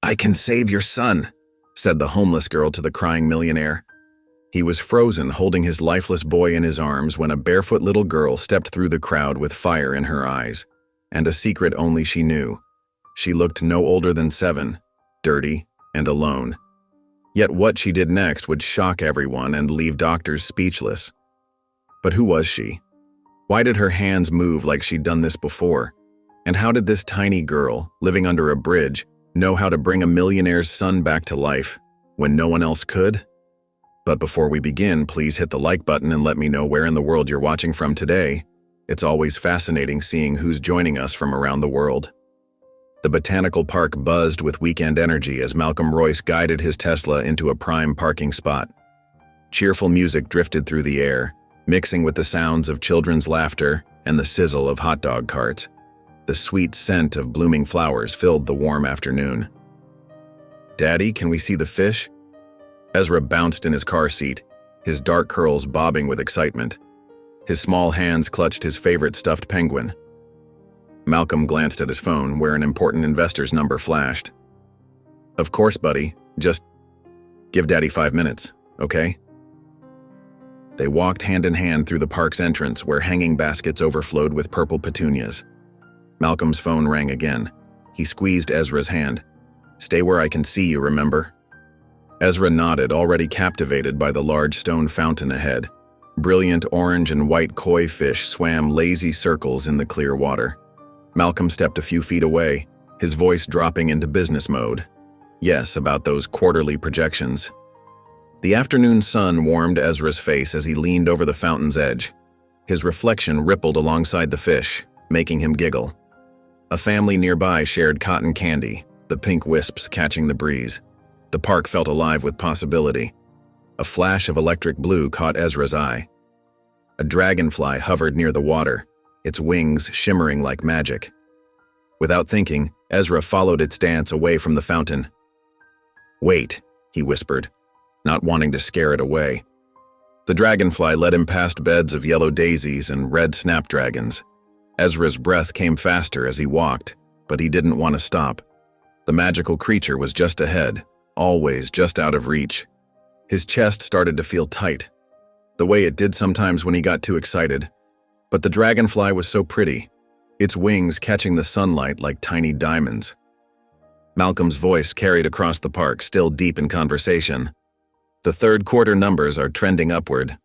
"I can save your son," said the homeless girl to the crying millionaire. He was frozen, holding his lifeless boy in his arms when a barefoot little girl stepped through the crowd with fire in her eyes, and a secret only she knew. She looked no older than 7, dirty and alone. Yet what she did next would shock everyone and leave doctors speechless. But who was she? Why did her hands move like she'd done this before? And how did this tiny girl, living under a bridge, know how to bring a millionaire's son back to life when no one else could? But before we begin, please hit the like button and let me know where in the world you're watching from today. It's always fascinating seeing who's joining us from around the world. The botanical park buzzed with weekend energy as Malcolm Royce guided his Tesla into a prime parking spot. Cheerful music drifted through the air, mixing with the sounds of children's laughter and the sizzle of hot dog carts. The sweet scent of blooming flowers filled the warm afternoon. "Daddy, can we see the fish?" Ezra bounced in his car seat, his dark curls bobbing with excitement. His small hands clutched his favorite stuffed penguin. Malcolm glanced at his phone, where an important investor's number flashed. "Of course, buddy. Just give Daddy 5 minutes, okay?" They walked hand in hand through the park's entrance, where hanging baskets overflowed with purple petunias. Malcolm's phone rang again. He squeezed Ezra's hand. "Stay where I can see you, remember?" Ezra nodded, already captivated by the large stone fountain ahead. Brilliant orange and white koi fish swam lazy circles in the clear water. Malcolm stepped a few feet away, his voice dropping into business mode. Yes, about those quarterly projections. The afternoon sun warmed Ezra's face as he leaned over the fountain's edge. His reflection rippled alongside the fish, making him giggle. A family nearby shared cotton candy, the pink wisps catching the breeze. The park felt alive with possibility. A flash of electric blue caught Ezra's eye. A dragonfly hovered near the water, its wings shimmering like magic. Without thinking, Ezra followed its dance away from the fountain. "Wait," he whispered, not wanting to scare it away. The dragonfly led him past beds of yellow daisies and red snapdragons. Ezra's breath came faster as he walked, but he didn't want to stop. The magical creature was just ahead, always just out of reach. His chest started to feel tight, the way it did sometimes when he got too excited. But the dragonfly was so pretty, its wings catching the sunlight like tiny diamonds. Malcolm's voice carried across the park, still deep in conversation. "The third quarter numbers are trending upward."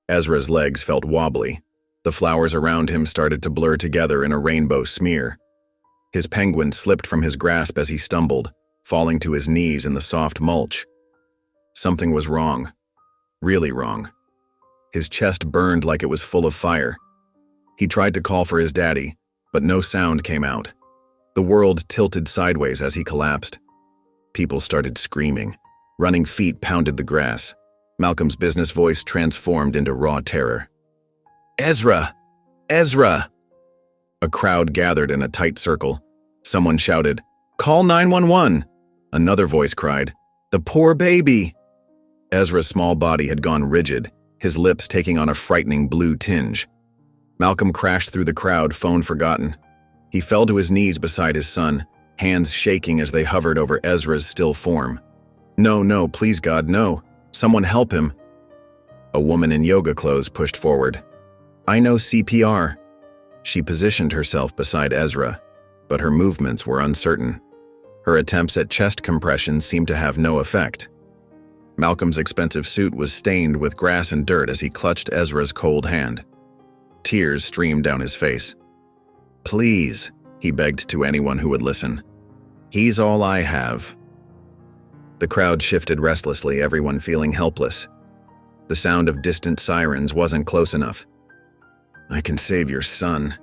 Ezra's legs felt wobbly. The flowers around him started to blur together in a rainbow smear. His penguin slipped from his grasp as he stumbled, falling to his knees in the soft mulch. Something was wrong. Really wrong. His chest burned like it was full of fire. He tried to call for his daddy, but no sound came out. The world tilted sideways as he collapsed. People started screaming. Running feet pounded the grass. Malcolm's business voice transformed into raw terror. "Ezra! Ezra!" A crowd gathered in a tight circle. Someone shouted, "Call 911!" Another voice cried, "The poor baby!" Ezra's small body had gone rigid, his lips taking on a frightening blue tinge. Malcolm crashed through the crowd, phone forgotten. He fell to his knees beside his son, hands shaking as they hovered over Ezra's still form. No, please God, no. Someone help him." A woman in yoga clothes pushed forward. "I know CPR." She positioned herself beside Ezra, but her movements were uncertain. Her attempts at chest compressions seemed to have no effect. Malcolm's expensive suit was stained with grass and dirt as he clutched Ezra's cold hand. Tears streamed down his face. "Please," he begged to anyone who would listen. "He's all I have." The crowd shifted restlessly, everyone feeling helpless. The sound of distant sirens wasn't close enough. "I can save your son."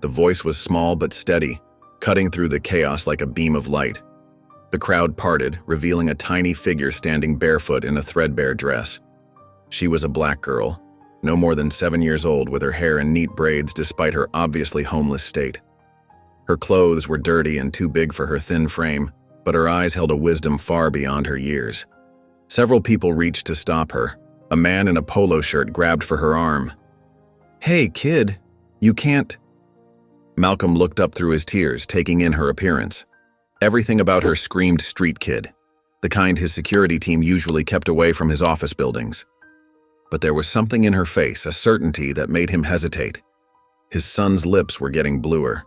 The voice was small but steady, cutting through the chaos like a beam of light. The crowd parted, revealing a tiny figure standing barefoot in a threadbare dress. She was a black girl, no more than 7 years old, with her hair in neat braids despite her obviously homeless state. Her clothes were dirty and too big for her thin frame, but her eyes held a wisdom far beyond her years. Several people reached to stop her. A man in a polo shirt grabbed for her arm. "Hey, kid, you can't..." Malcolm looked up through his tears, taking in her appearance. Everything about her screamed street kid, the kind his security team usually kept away from his office buildings. But there was something in her face, a certainty that made him hesitate. His son's lips were getting bluer.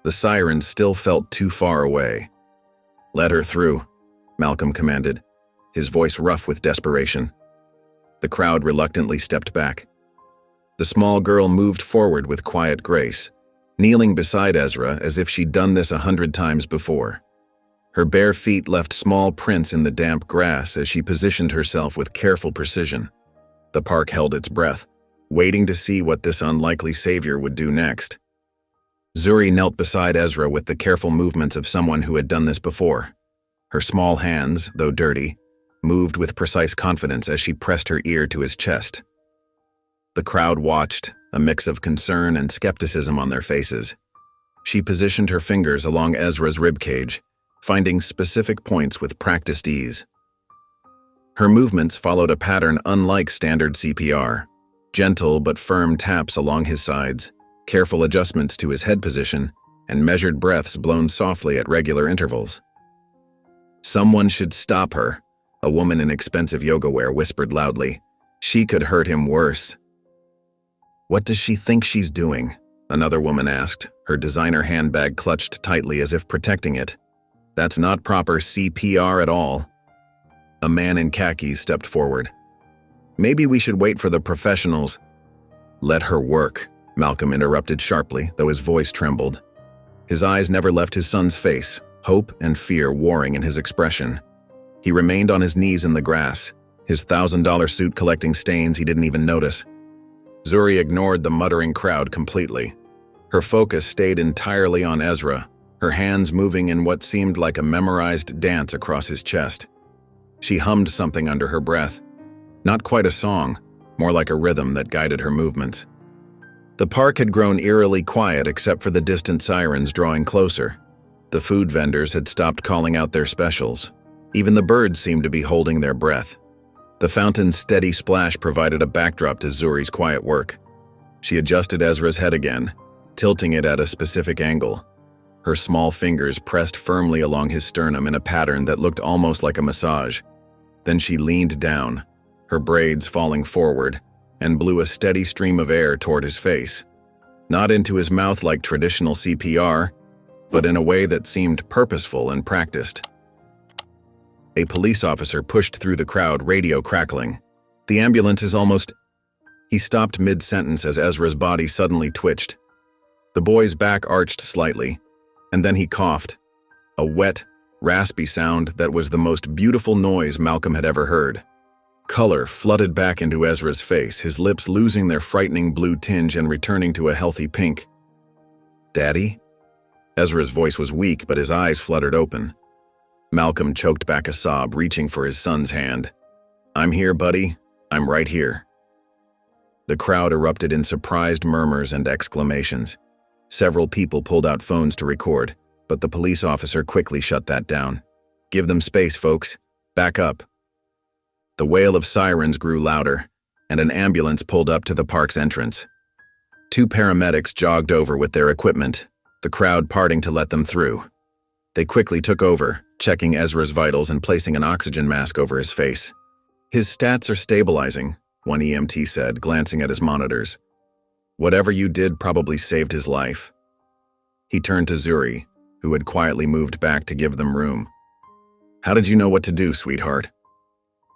The sirens still felt too far away. "Let her through," Malcolm commanded, his voice rough with desperation. The crowd reluctantly stepped back. The small girl moved forward with quiet grace, kneeling beside Ezra as if she'd done this 100 times before. Her bare feet left small prints in the damp grass as she positioned herself with careful precision. The park held its breath, waiting to see what this unlikely savior would do next. Zuri knelt beside Ezra with the careful movements of someone who had done this before. Her small hands, though dirty, moved with precise confidence as she pressed her ear to his chest. The crowd watched, a mix of concern and skepticism on their faces. She positioned her fingers along Ezra's ribcage, finding specific points with practiced ease. Her movements followed a pattern unlike standard CPR, gentle but firm taps along his sides, careful adjustments to his head position, and measured breaths blown softly at regular intervals. "Someone should stop her," a woman in expensive yoga wear whispered loudly. "She could hurt him worse." "What does she think she's doing?" another woman asked, her designer handbag clutched tightly as if protecting it. "That's not proper CPR at all." A man in khakis stepped forward. "Maybe we should wait for the professionals." "Let her work," Malcolm interrupted sharply, though his voice trembled. His eyes never left his son's face, hope and fear warring in his expression. He remained on his knees in the grass, his $1,000 suit collecting stains he didn't even notice. Zuri ignored the muttering crowd completely. Her focus stayed entirely on Ezra, her hands moving in what seemed like a memorized dance across his chest. She hummed something under her breath. Not quite a song, more like a rhythm that guided her movements. The park had grown eerily quiet except for the distant sirens drawing closer. The food vendors had stopped calling out their specials. Even the birds seemed to be holding their breath. The fountain's steady splash provided a backdrop to Zuri's quiet work. She adjusted Ezra's head again, tilting it at a specific angle. Her small fingers pressed firmly along his sternum in a pattern that looked almost like a massage. Then she leaned down, her braids falling forward, and blew a steady stream of air toward his face. Not into his mouth like traditional CPR, but in a way that seemed purposeful and practiced. A police officer pushed through the crowd, radio crackling. "The ambulance is almost—" He stopped mid-sentence as Ezra's body suddenly twitched. The boy's back arched slightly, and then he coughed. A wet, raspy sound that was the most beautiful noise Malcolm had ever heard. Color flooded back into Ezra's face, his lips losing their frightening blue tinge and returning to a healthy pink. "Daddy?" Ezra's voice was weak, but his eyes fluttered open. Malcolm choked back a sob, reaching for his son's hand. "I'm here, buddy. I'm right here." The crowd erupted in surprised murmurs and exclamations. Several people pulled out phones to record, but the police officer quickly shut that down. "Give them space, folks. Back up." The wail of sirens grew louder, and an ambulance pulled up to the park's entrance. Two paramedics jogged over with their equipment, the crowd parting to let them through. They quickly took over, checking Ezra's vitals and placing an oxygen mask over his face. "His stats are stabilizing," one EMT said, glancing at his monitors. "Whatever you did probably saved his life." He turned to Zuri, who had quietly moved back to give them room. "How did you know what to do, sweetheart?"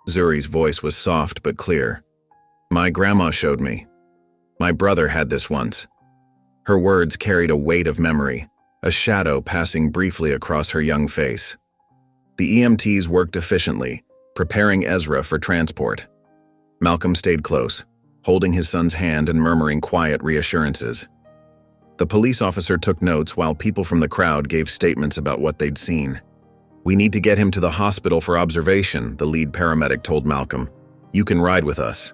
Zuri's voice was soft but clear. "My grandma showed me. My brother had this once." Her words carried a weight of memory, a shadow passing briefly across her young face. The EMTs worked efficiently, preparing Ezra for transport. Malcolm stayed close, holding his son's hand and murmuring quiet reassurances. The police officer took notes while people from the crowd gave statements about what they'd seen. "We need to get him to the hospital for observation," the lead paramedic told Malcolm. "You can ride with us."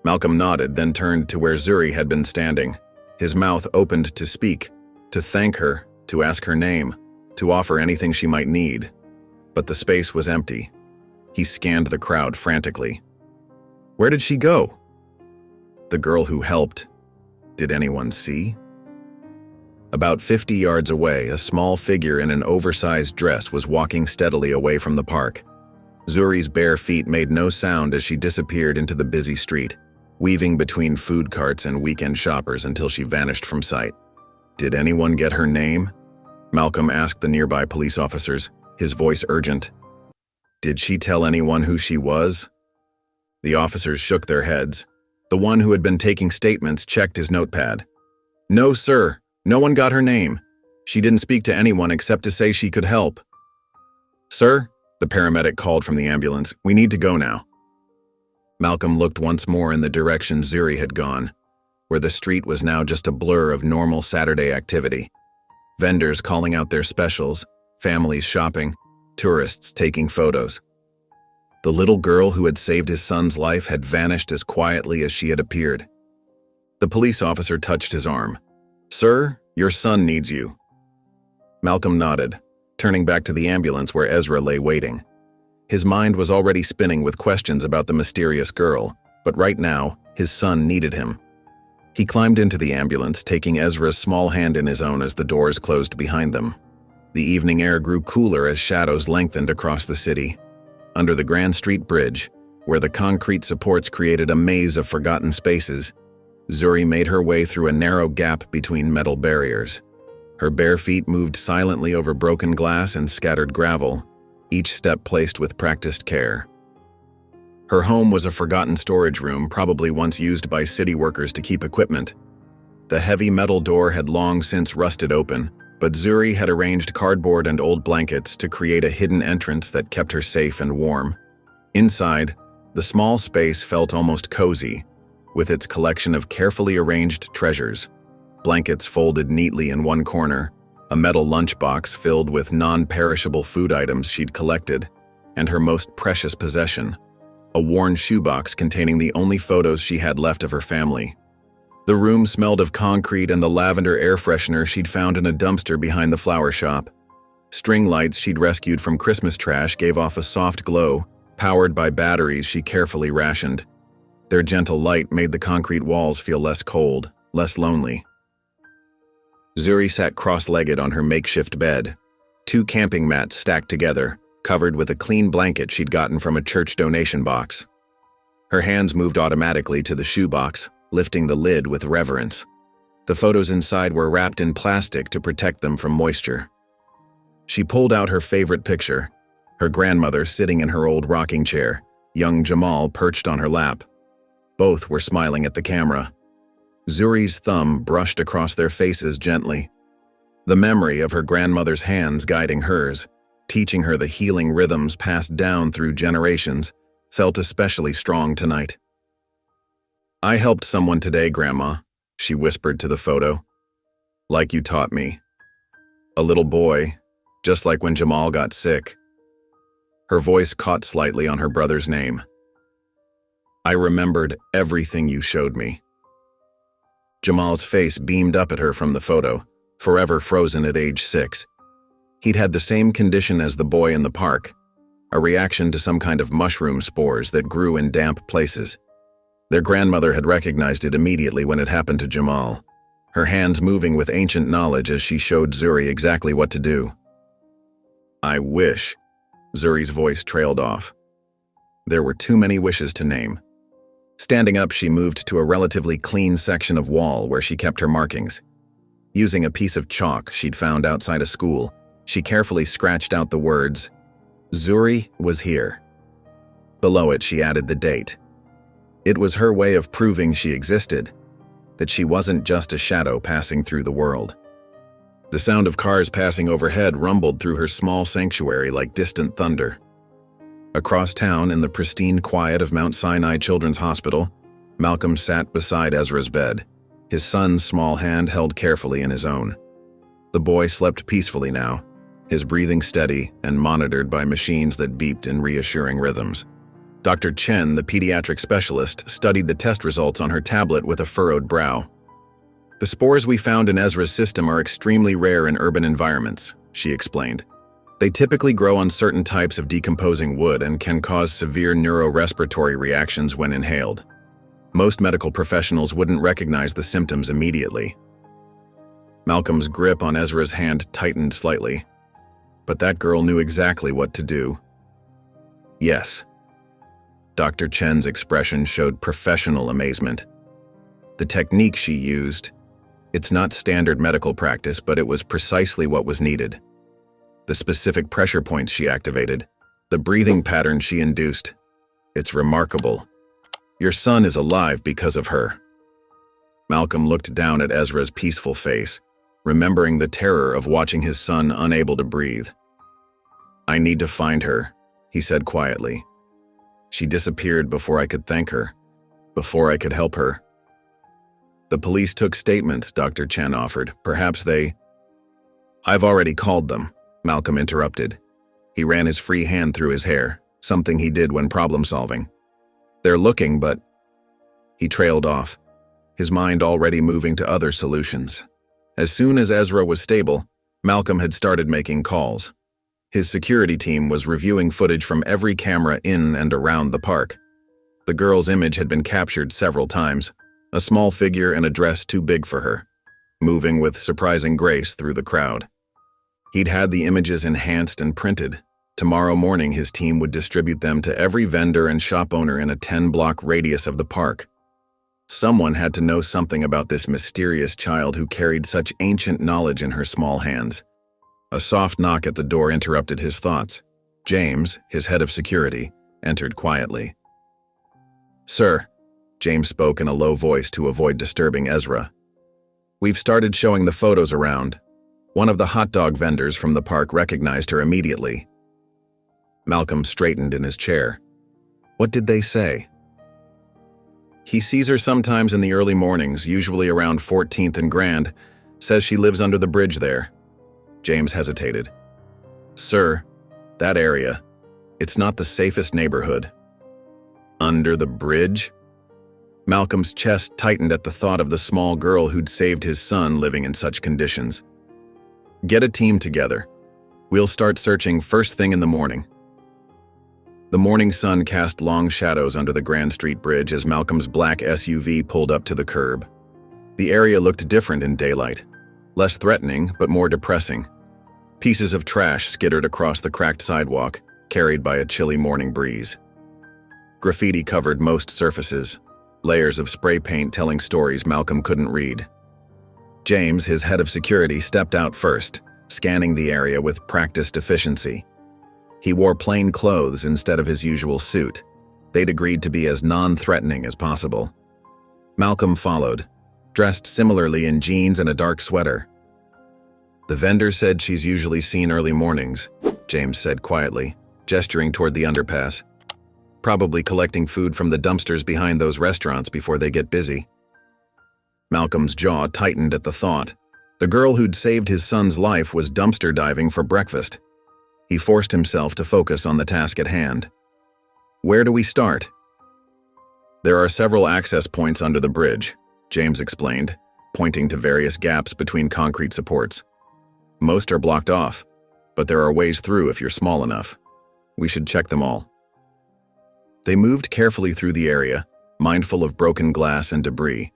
Malcolm nodded, then turned to where Zuri had been standing. His mouth opened to speak, to thank her, to ask her name, to offer anything she might need. But the space was empty. He scanned the crowd frantically. Where did she go? The girl who helped. Did anyone see? About 50 yards away, a small figure in an oversized dress was walking steadily away from the park. Zuri's bare feet made no sound as she disappeared into the busy street, weaving between food carts and weekend shoppers until she vanished from sight. "Did anyone get her name?" Malcolm asked the nearby police officers, his voice urgent. "Did she tell anyone who she was?" The officers shook their heads. The one who had been taking statements checked his notepad. "No, sir. No one got her name. She didn't speak to anyone except to say she could help." "Sir," the paramedic called from the ambulance, "we need to go now." Malcolm looked once more in the direction Zuri had gone, where the street was now just a blur of normal Saturday activity. Vendors calling out their specials, families shopping, tourists taking photos. The little girl who had saved his son's life had vanished as quietly as she had appeared. The police officer touched his arm. "Sir, your son needs you." Malcolm nodded, turning back to the ambulance where Ezra lay waiting. His mind was already spinning with questions about the mysterious girl, but right now, his son needed him. He climbed into the ambulance, taking Ezra's small hand in his own as the doors closed behind them. The evening air grew cooler as shadows lengthened across the city. Under the Grand Street Bridge, where the concrete supports created a maze of forgotten spaces, Zuri made her way through a narrow gap between metal barriers. Her bare feet moved silently over broken glass and scattered gravel, each step placed with practiced care. Her home was a forgotten storage room, probably once used by city workers to keep equipment. The heavy metal door had long since rusted open, but Zuri had arranged cardboard and old blankets to create a hidden entrance that kept her safe and warm. Inside, the small space felt almost cozy, with its collection of carefully arranged treasures. Blankets folded neatly in one corner, a metal lunchbox filled with non-perishable food items she'd collected, and her most precious possession, a worn shoebox containing the only photos she had left of her family. The room smelled of concrete and the lavender air freshener she'd found in a dumpster behind the flower shop. String lights she'd rescued from Christmas trash gave off a soft glow, powered by batteries she carefully rationed. Their gentle light made the concrete walls feel less cold, less lonely. Zuri sat cross-legged on her makeshift bed, two camping mats stacked together, covered with a clean blanket she'd gotten from a church donation box. Her hands moved automatically to the shoebox, lifting the lid with reverence. The photos inside were wrapped in plastic to protect them from moisture. She pulled out her favorite picture, her grandmother sitting in her old rocking chair, young Jamal perched on her lap. Both were smiling at the camera. Zuri's thumb brushed across their faces gently. The memory of her grandmother's hands guiding hers, teaching her the healing rhythms passed down through generations, felt especially strong tonight. "I helped someone today, Grandma," she whispered to the photo. "Like you taught me. A little boy, just like when Jamal got sick." Her voice caught slightly on her brother's name. "I remembered everything you showed me." Jamal's face beamed up at her from the photo, forever frozen at age 6. He'd had the same condition as the boy in the park, a reaction to some kind of mushroom spores that grew in damp places. Their grandmother had recognized it immediately when it happened to Jamal, her hands moving with ancient knowledge as she showed Zuri exactly what to do. "I wish," Zuri's voice trailed off. There were too many wishes to name. Standing up, she moved to a relatively clean section of wall where she kept her markings. Using a piece of chalk she'd found outside a school, she carefully scratched out the words, "Zuri was here." Below it, she added the date. It was her way of proving she existed, that she wasn't just a shadow passing through the world. The sound of cars passing overhead rumbled through her small sanctuary like distant thunder. Across town, in the pristine quiet of Mount Sinai Children's Hospital, Malcolm sat beside Ezra's bed, his son's small hand held carefully in his own. The boy slept peacefully now, his breathing steady and monitored by machines that beeped in reassuring rhythms. Dr. Chen, the pediatric specialist, studied the test results on her tablet with a furrowed brow. "The spores we found in Ezra's system are extremely rare in urban environments," she explained. "They typically grow on certain types of decomposing wood and can cause severe neurorespiratory reactions when inhaled. Most medical professionals wouldn't recognize the symptoms immediately." Malcolm's grip on Ezra's hand tightened slightly, but that girl knew exactly what to do. Yes. Dr. Chen's expression showed professional amazement. The technique she used, it's not standard medical practice, but it was precisely what was needed. The specific pressure points she activated, the breathing pattern she induced, it's remarkable. Your son is alive because of her. Malcolm looked down at Ezra's peaceful face, remembering the terror of watching his son unable to breathe. I need to find her, he said quietly. She disappeared before I could thank her, before I could help her. The police took statements, Dr. Chen offered. Perhaps they… I've already called them, Malcolm interrupted. He ran his free hand through his hair, something he did when problem-solving. They're looking, but… He trailed off, his mind already moving to other solutions. As soon as Ezra was stable, Malcolm had started making calls. His security team was reviewing footage from every camera in and around the park. The girl's image had been captured several times, a small figure in a dress too big for her, moving with surprising grace through the crowd. He'd had the images enhanced and printed. Tomorrow morning, his team would distribute them to every vendor and shop owner in a 10-block radius of the park. Someone had to know something about this mysterious child who carried such ancient knowledge in her small hands. A soft knock at the door interrupted his thoughts. James, his head of security, entered quietly. Sir, James spoke in a low voice to avoid disturbing Ezra. We've started showing the photos around. One of the hot dog vendors from the park recognized her immediately. Malcolm straightened in his chair. What did they say? He sees her sometimes in the early mornings, usually around 14th and Grand, says she lives under the bridge there. James hesitated. Sir, that area, it's not the safest neighborhood. Under the bridge? Malcolm's chest tightened at the thought of the small girl who'd saved his son living in such conditions. Get a team together. We'll start searching first thing in the morning. The morning sun cast long shadows under the Grand Street Bridge as Malcolm's black SUV pulled up to the curb. The area looked different in daylight, less threatening but more depressing. Pieces of trash skittered across the cracked sidewalk, carried by a chilly morning breeze. Graffiti covered most surfaces, layers of spray paint telling stories Malcolm couldn't read. James, his head of security, stepped out first, scanning the area with practiced efficiency. He wore plain clothes instead of his usual suit. They'd agreed to be as non-threatening as possible. Malcolm followed, dressed similarly in jeans and a dark sweater. The vendor said she's usually seen early mornings, James said quietly, gesturing toward the underpass. Probably collecting food from the dumpsters behind those restaurants before they get busy. Malcolm's jaw tightened at the thought. The girl who'd saved his son's life was dumpster diving for breakfast. He forced himself to focus on the task at hand. Where do we start? There are several access points under the bridge, James explained, pointing to various gaps between concrete supports. Most are blocked off, but there are ways through if you're small enough. We should check them all. They moved carefully through the area, mindful of broken glass and debris.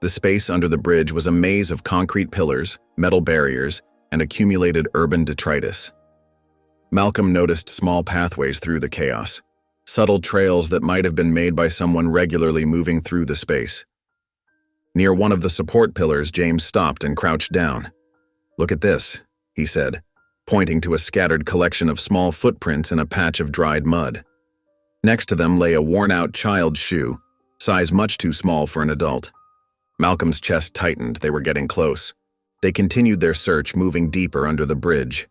The space under the bridge was a maze of concrete pillars, metal barriers, and accumulated urban detritus. Malcolm noticed small pathways through the chaos, subtle trails that might have been made by someone regularly moving through the space. Near one of the support pillars, James stopped and crouched down. Look at this, he said, pointing to a scattered collection of small footprints in a patch of dried mud. Next to them lay a worn-out child's shoe, size much too small for an adult. Malcolm's chest tightened. They were getting close. They continued their search, moving deeper under the bridge.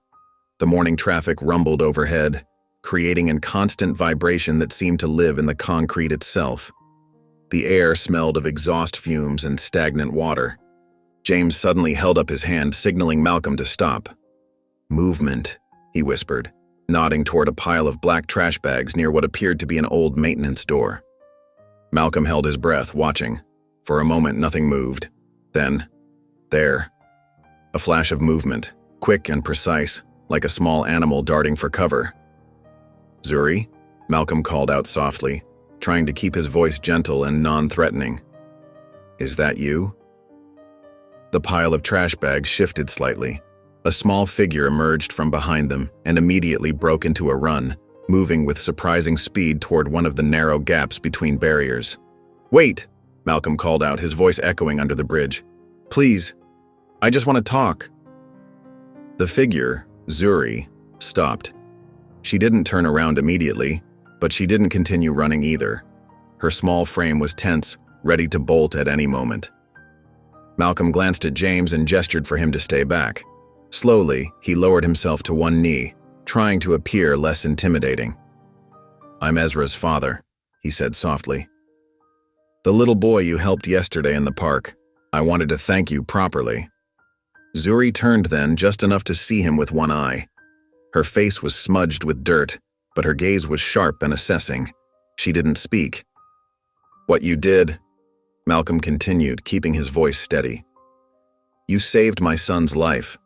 The morning traffic rumbled overhead, creating a constant vibration that seemed to live in the concrete itself. The air smelled of exhaust fumes and stagnant water. James suddenly held up his hand, signaling Malcolm to stop. Movement, he whispered, nodding toward a pile of black trash bags near what appeared to be an old maintenance door. Malcolm held his breath, watching. For a moment, nothing moved. Then, there. A flash of movement, quick and precise, like a small animal darting for cover. Zuri, Malcolm called out softly, trying to keep his voice gentle and non-threatening. Is that you? The pile of trash bags shifted slightly. A small figure emerged from behind them and immediately broke into a run, moving with surprising speed toward one of the narrow gaps between barriers. "Wait!" Malcolm called out, his voice echoing under the bridge. "Please, I just want to talk." The figure, Zuri, stopped. She didn't turn around immediately, but she didn't continue running either. Her small frame was tense, ready to bolt at any moment. Malcolm glanced at James and gestured for him to stay back. Slowly, he lowered himself to one knee, trying to appear less intimidating. "I'm Ezra's father," he said softly. "The little boy you helped yesterday in the park. I wanted to thank you properly." Zuri turned then just enough to see him with one eye. Her face was smudged with dirt, but her gaze was sharp and assessing. She didn't speak. "What you did," Malcolm continued, keeping his voice steady. "You saved my son's life.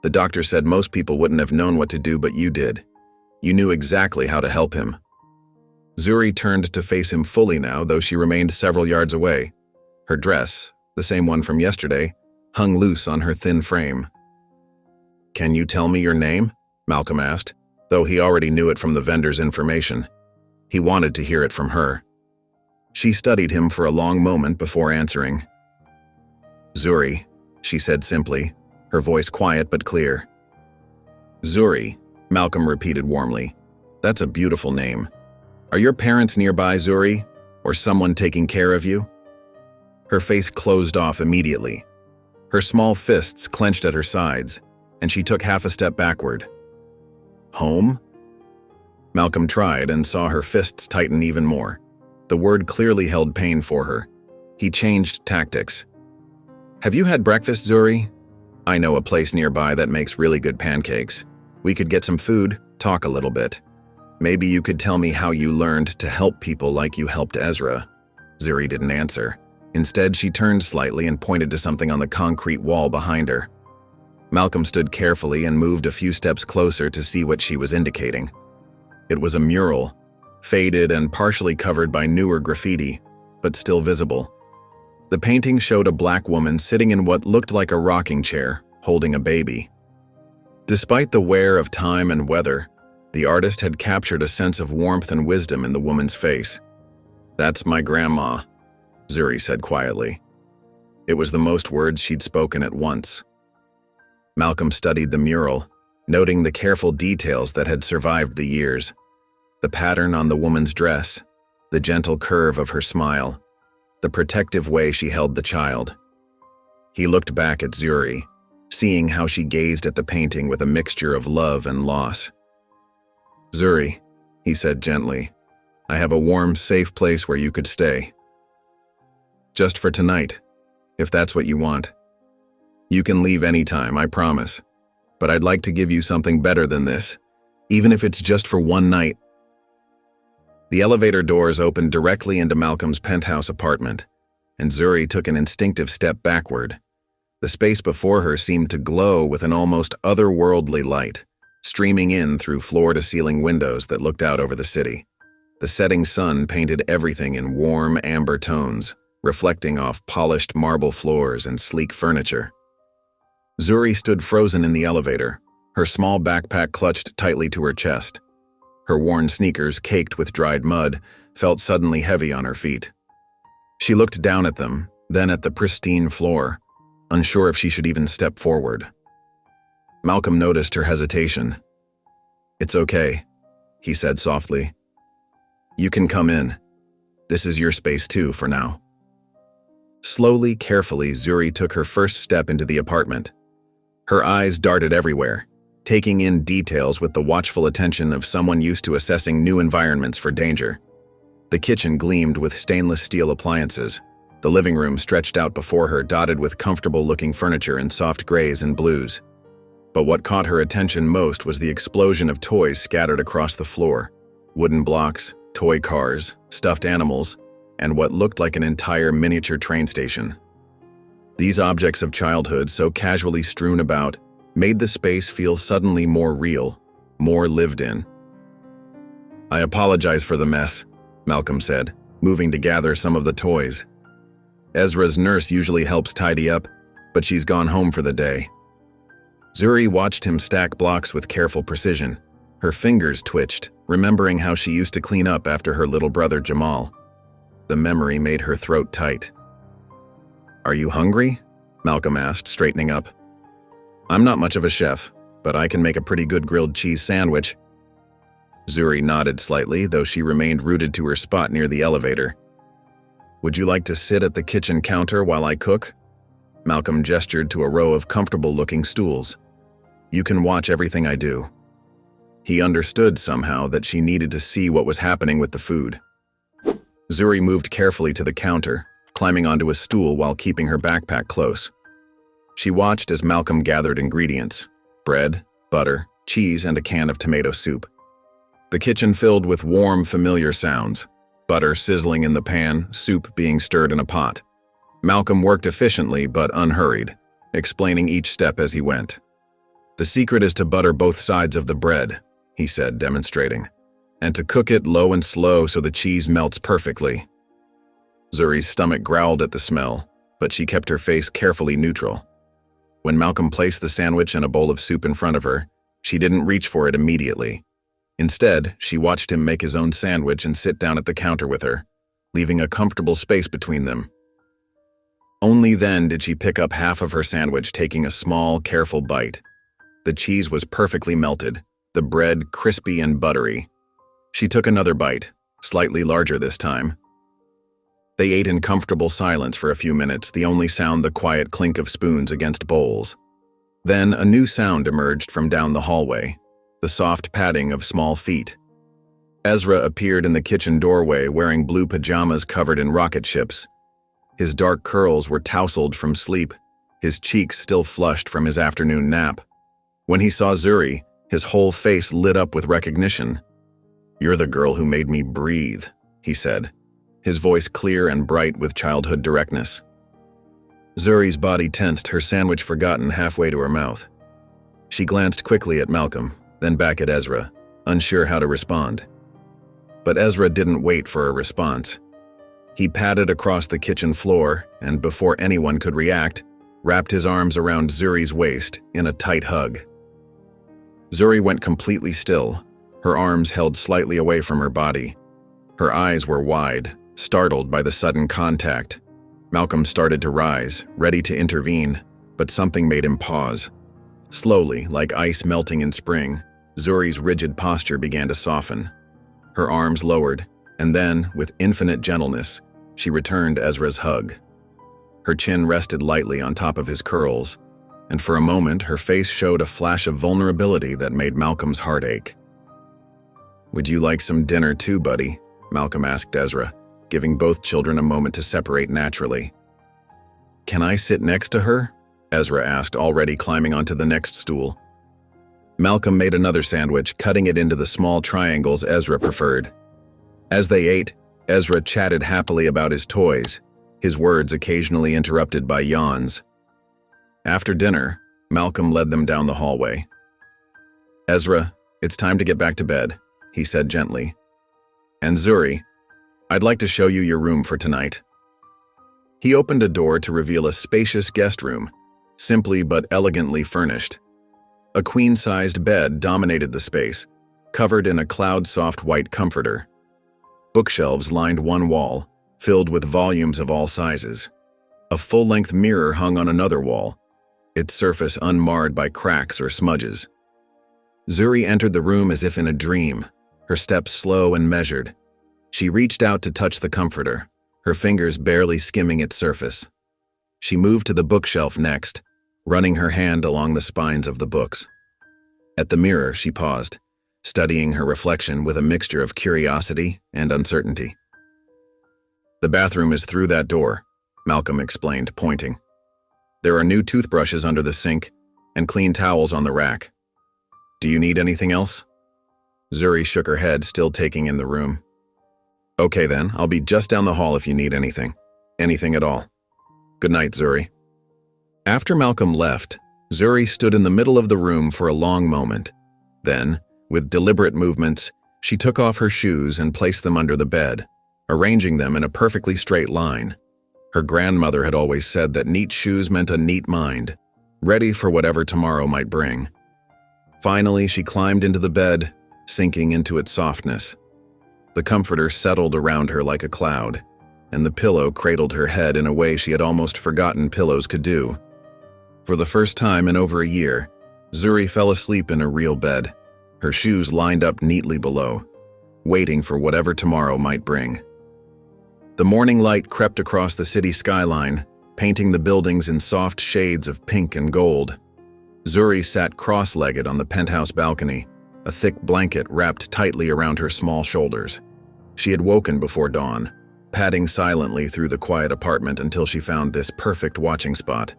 The doctor said most people wouldn't have known what to do, but you did. You knew exactly how to help him." Zuri turned to face him fully now, though she remained several yards away. Her dress, the same one from yesterday, hung loose on her thin frame. "Can you tell me your name?" Malcolm asked, though he already knew it from the vendor's information. He wanted to hear it from her. She studied him for a long moment before answering. "Zuri," she said simply, her voice quiet but clear. "Zuri," Malcolm repeated warmly. "That's a beautiful name. Are your parents nearby, Zuri? Or someone taking care of you?" Her face closed off immediately. Her small fists clenched at her sides, and she took half a step backward. "Home?" Malcolm tried and saw her fists tighten even more. The word clearly held pain for her. He changed tactics. "Have you had breakfast, Zuri? I know a place nearby that makes really good pancakes. We could get some food, talk a little bit. Maybe you could tell me how you learned to help people like you helped Ezra." Zuri didn't answer. Instead, she turned slightly and pointed to something on the concrete wall behind her. Malcolm stood carefully and moved a few steps closer to see what she was indicating. It was a mural, faded and partially covered by newer graffiti, but still visible. The painting showed a black woman sitting in what looked like a rocking chair, holding a baby. Despite the wear of time and weather, the artist had captured a sense of warmth and wisdom in the woman's face. "That's my grandma," Zuri said quietly. It was the most words she'd spoken at once. Malcolm studied the mural, noting the careful details that had survived the years. The pattern on the woman's dress, the gentle curve of her smile, the protective way she held the child. He looked back at Zuri, seeing how she gazed at the painting with a mixture of love and loss. "Zuri," he said gently, "I have a warm, safe place where you could stay. Just for tonight, if that's what you want. You can leave anytime, I promise. But I'd like to give you something better than this, even if it's just for one night." The elevator doors opened directly into Malcolm's penthouse apartment, and Zuri took an instinctive step backward. The space before her seemed to glow with an almost otherworldly light, streaming in through floor-to-ceiling windows that looked out over the city. The setting sun painted everything in warm amber tones, reflecting off polished marble floors and sleek furniture. Zuri stood frozen in the elevator, her small backpack clutched tightly to her chest. Her worn sneakers, caked with dried mud, felt suddenly heavy on her feet. She looked down at them, then at the pristine floor, unsure if she should even step forward. Malcolm noticed her hesitation. "It's okay," he said softly. "You can come in. This is your space too, for now." Slowly, carefully, Zuri took her first step into the apartment. Her eyes darted everywhere, taking in details with the watchful attention of someone used to assessing new environments for danger. The kitchen gleamed with stainless steel appliances. The living room stretched out before her, dotted with comfortable-looking furniture in soft grays and blues. But what caught her attention most was the explosion of toys scattered across the floor. Wooden blocks, toy cars, stuffed animals, and what looked like an entire miniature train station. These objects of childhood, so casually strewn about, made the space feel suddenly more real, more lived in. "I apologize for the mess," Malcolm said, moving to gather some of the toys. "Ezra's nurse usually helps tidy up, but she's gone home for the day." Zuri watched him stack blocks with careful precision. Her fingers twitched, remembering how she used to clean up after her little brother Jamal. The memory made her throat tight. "Are you hungry?" Malcolm asked, straightening up. "I'm not much of a chef, but I can make a pretty good grilled cheese sandwich." Zuri nodded slightly, though she remained rooted to her spot near the elevator. "Would you like to sit at the kitchen counter while I cook?" Malcolm gestured to a row of comfortable-looking stools. "You can watch everything I do." He understood somehow that she needed to see what was happening with the food. Zuri moved carefully to the counter, climbing onto a stool while keeping her backpack close. She watched as Malcolm gathered ingredients: bread, butter, cheese, and a can of tomato soup. The kitchen filled with warm, familiar sounds: butter sizzling in the pan, soup being stirred in a pot. Malcolm worked efficiently but unhurried, explaining each step as he went. "The secret is to butter both sides of the bread," he said, demonstrating, "and to cook it low and slow so the cheese melts perfectly." Zuri's stomach growled at the smell, but she kept her face carefully neutral. When Malcolm placed the sandwich and a bowl of soup in front of her, she didn't reach for it immediately. Instead, she watched him make his own sandwich and sit down at the counter with her, leaving a comfortable space between them. Only then did she pick up half of her sandwich, taking a small, careful bite. The cheese was perfectly melted, the bread crispy and buttery. She took another bite, slightly larger this time. They ate in comfortable silence for a few minutes, the only sound the quiet clink of spoons against bowls. Then a new sound emerged from down the hallway, the soft padding of small feet. Ezra appeared in the kitchen doorway wearing blue pajamas covered in rocket ships. His dark curls were tousled from sleep, his cheeks still flushed from his afternoon nap. When he saw Zuri, his whole face lit up with recognition. "You're the girl who made me breathe," he said, his voice clear and bright with childhood directness. Zuri's body tensed, her sandwich forgotten halfway to her mouth. She glanced quickly at Malcolm, then back at Ezra, unsure how to respond. But Ezra didn't wait for a response. He padded across the kitchen floor and, before anyone could react, wrapped his arms around Zuri's waist in a tight hug. Zuri went completely still, her arms held slightly away from her body. Her eyes were wide, startled by the sudden contact. Malcolm started to rise, ready to intervene, but something made him pause. Slowly, like ice melting in spring, Zuri's rigid posture began to soften. Her arms lowered, and then, with infinite gentleness, she returned Ezra's hug. Her chin rested lightly on top of his curls, and for a moment her face showed a flash of vulnerability that made Malcolm's heart ache. "Would you like some dinner too, buddy?" Malcolm asked Ezra, giving both children a moment to separate naturally. "Can I sit next to her?" Ezra asked, already climbing onto the next stool. Malcolm made another sandwich, cutting it into the small triangles Ezra preferred. As they ate, Ezra chatted happily about his toys, his words occasionally interrupted by yawns. After dinner, Malcolm led them down the hallway. "Ezra, it's time to get back to bed," he said gently. "And Zuri, I'd like to show you your room for tonight." He opened a door to reveal a spacious guest room, simply but elegantly furnished. A queen-sized bed dominated the space, covered in a cloud-soft white comforter. Bookshelves lined one wall, filled with volumes of all sizes. A full-length mirror hung on another wall, its surface unmarred by cracks or smudges. Zuri entered the room as if in a dream, her steps slow and measured. She reached out to touch the comforter, her fingers barely skimming its surface. She moved to the bookshelf next, running her hand along the spines of the books. At the mirror, she paused, studying her reflection with a mixture of curiosity and uncertainty. "The bathroom is through that door," Malcolm explained, pointing. "There are new toothbrushes under the sink and clean towels on the rack. Do you need anything else?" Zuri shook her head, still taking in the room. "Okay then, I'll be just down the hall if you need anything. Anything at all. Good night, Zuri." After Malcolm left, Zuri stood in the middle of the room for a long moment. Then, with deliberate movements, she took off her shoes and placed them under the bed, arranging them in a perfectly straight line. Her grandmother had always said that neat shoes meant a neat mind, ready for whatever tomorrow might bring. Finally, she climbed into the bed, sinking into its softness. The comforter settled around her like a cloud, and the pillow cradled her head in a way she had almost forgotten pillows could do. For the first time in over a year, Zuri fell asleep in a real bed, her shoes lined up neatly below, waiting for whatever tomorrow might bring. The morning light crept across the city skyline, painting the buildings in soft shades of pink and gold. Zuri sat cross-legged on the penthouse balcony, a thick blanket wrapped tightly around her small shoulders. She had woken before dawn, padding silently through the quiet apartment until she found this perfect watching spot.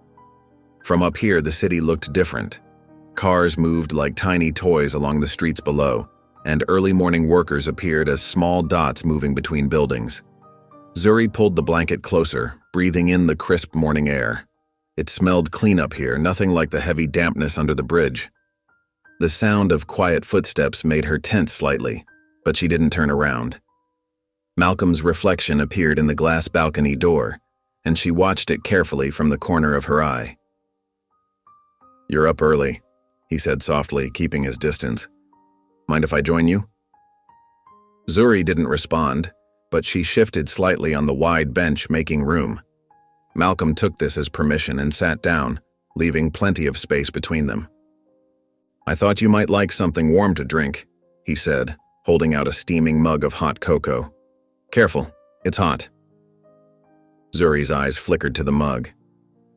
From up here, the city looked different. Cars moved like tiny toys along the streets below, and early morning workers appeared as small dots moving between buildings. Zuri pulled the blanket closer, breathing in the crisp morning air. It smelled clean up here, nothing like the heavy dampness under the bridge. The sound of quiet footsteps made her tense slightly, but she didn't turn around. Malcolm's reflection appeared in the glass balcony door, and she watched it carefully from the corner of her eye. "You're up early," he said softly, keeping his distance. "Mind if I join you?" Zuri didn't respond, but she shifted slightly on the wide bench, making room. Malcolm took this as permission and sat down, leaving plenty of space between them. "I thought you might like something warm to drink," he said, holding out a steaming mug of hot cocoa. "Careful, it's hot." Zuri's eyes flickered to the mug.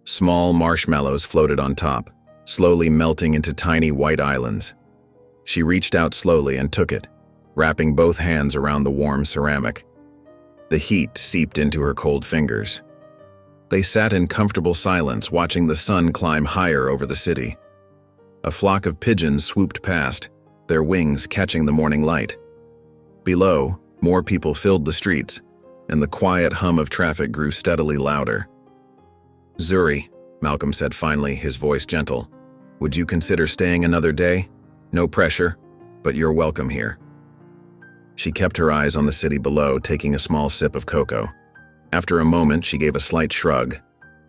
Small marshmallows floated on top, slowly melting into tiny white islands. She reached out slowly and took it, wrapping both hands around the warm ceramic. The heat seeped into her cold fingers. They sat in comfortable silence, watching the sun climb higher over the city. A flock of pigeons swooped past, their wings catching the morning light. Below, more people filled the streets, and the quiet hum of traffic grew steadily louder. "Zuri," Malcolm said finally, his voice gentle, "would you consider staying another day? No pressure, but you're welcome here." She kept her eyes on the city below, taking a small sip of cocoa. After a moment, she gave a slight shrug.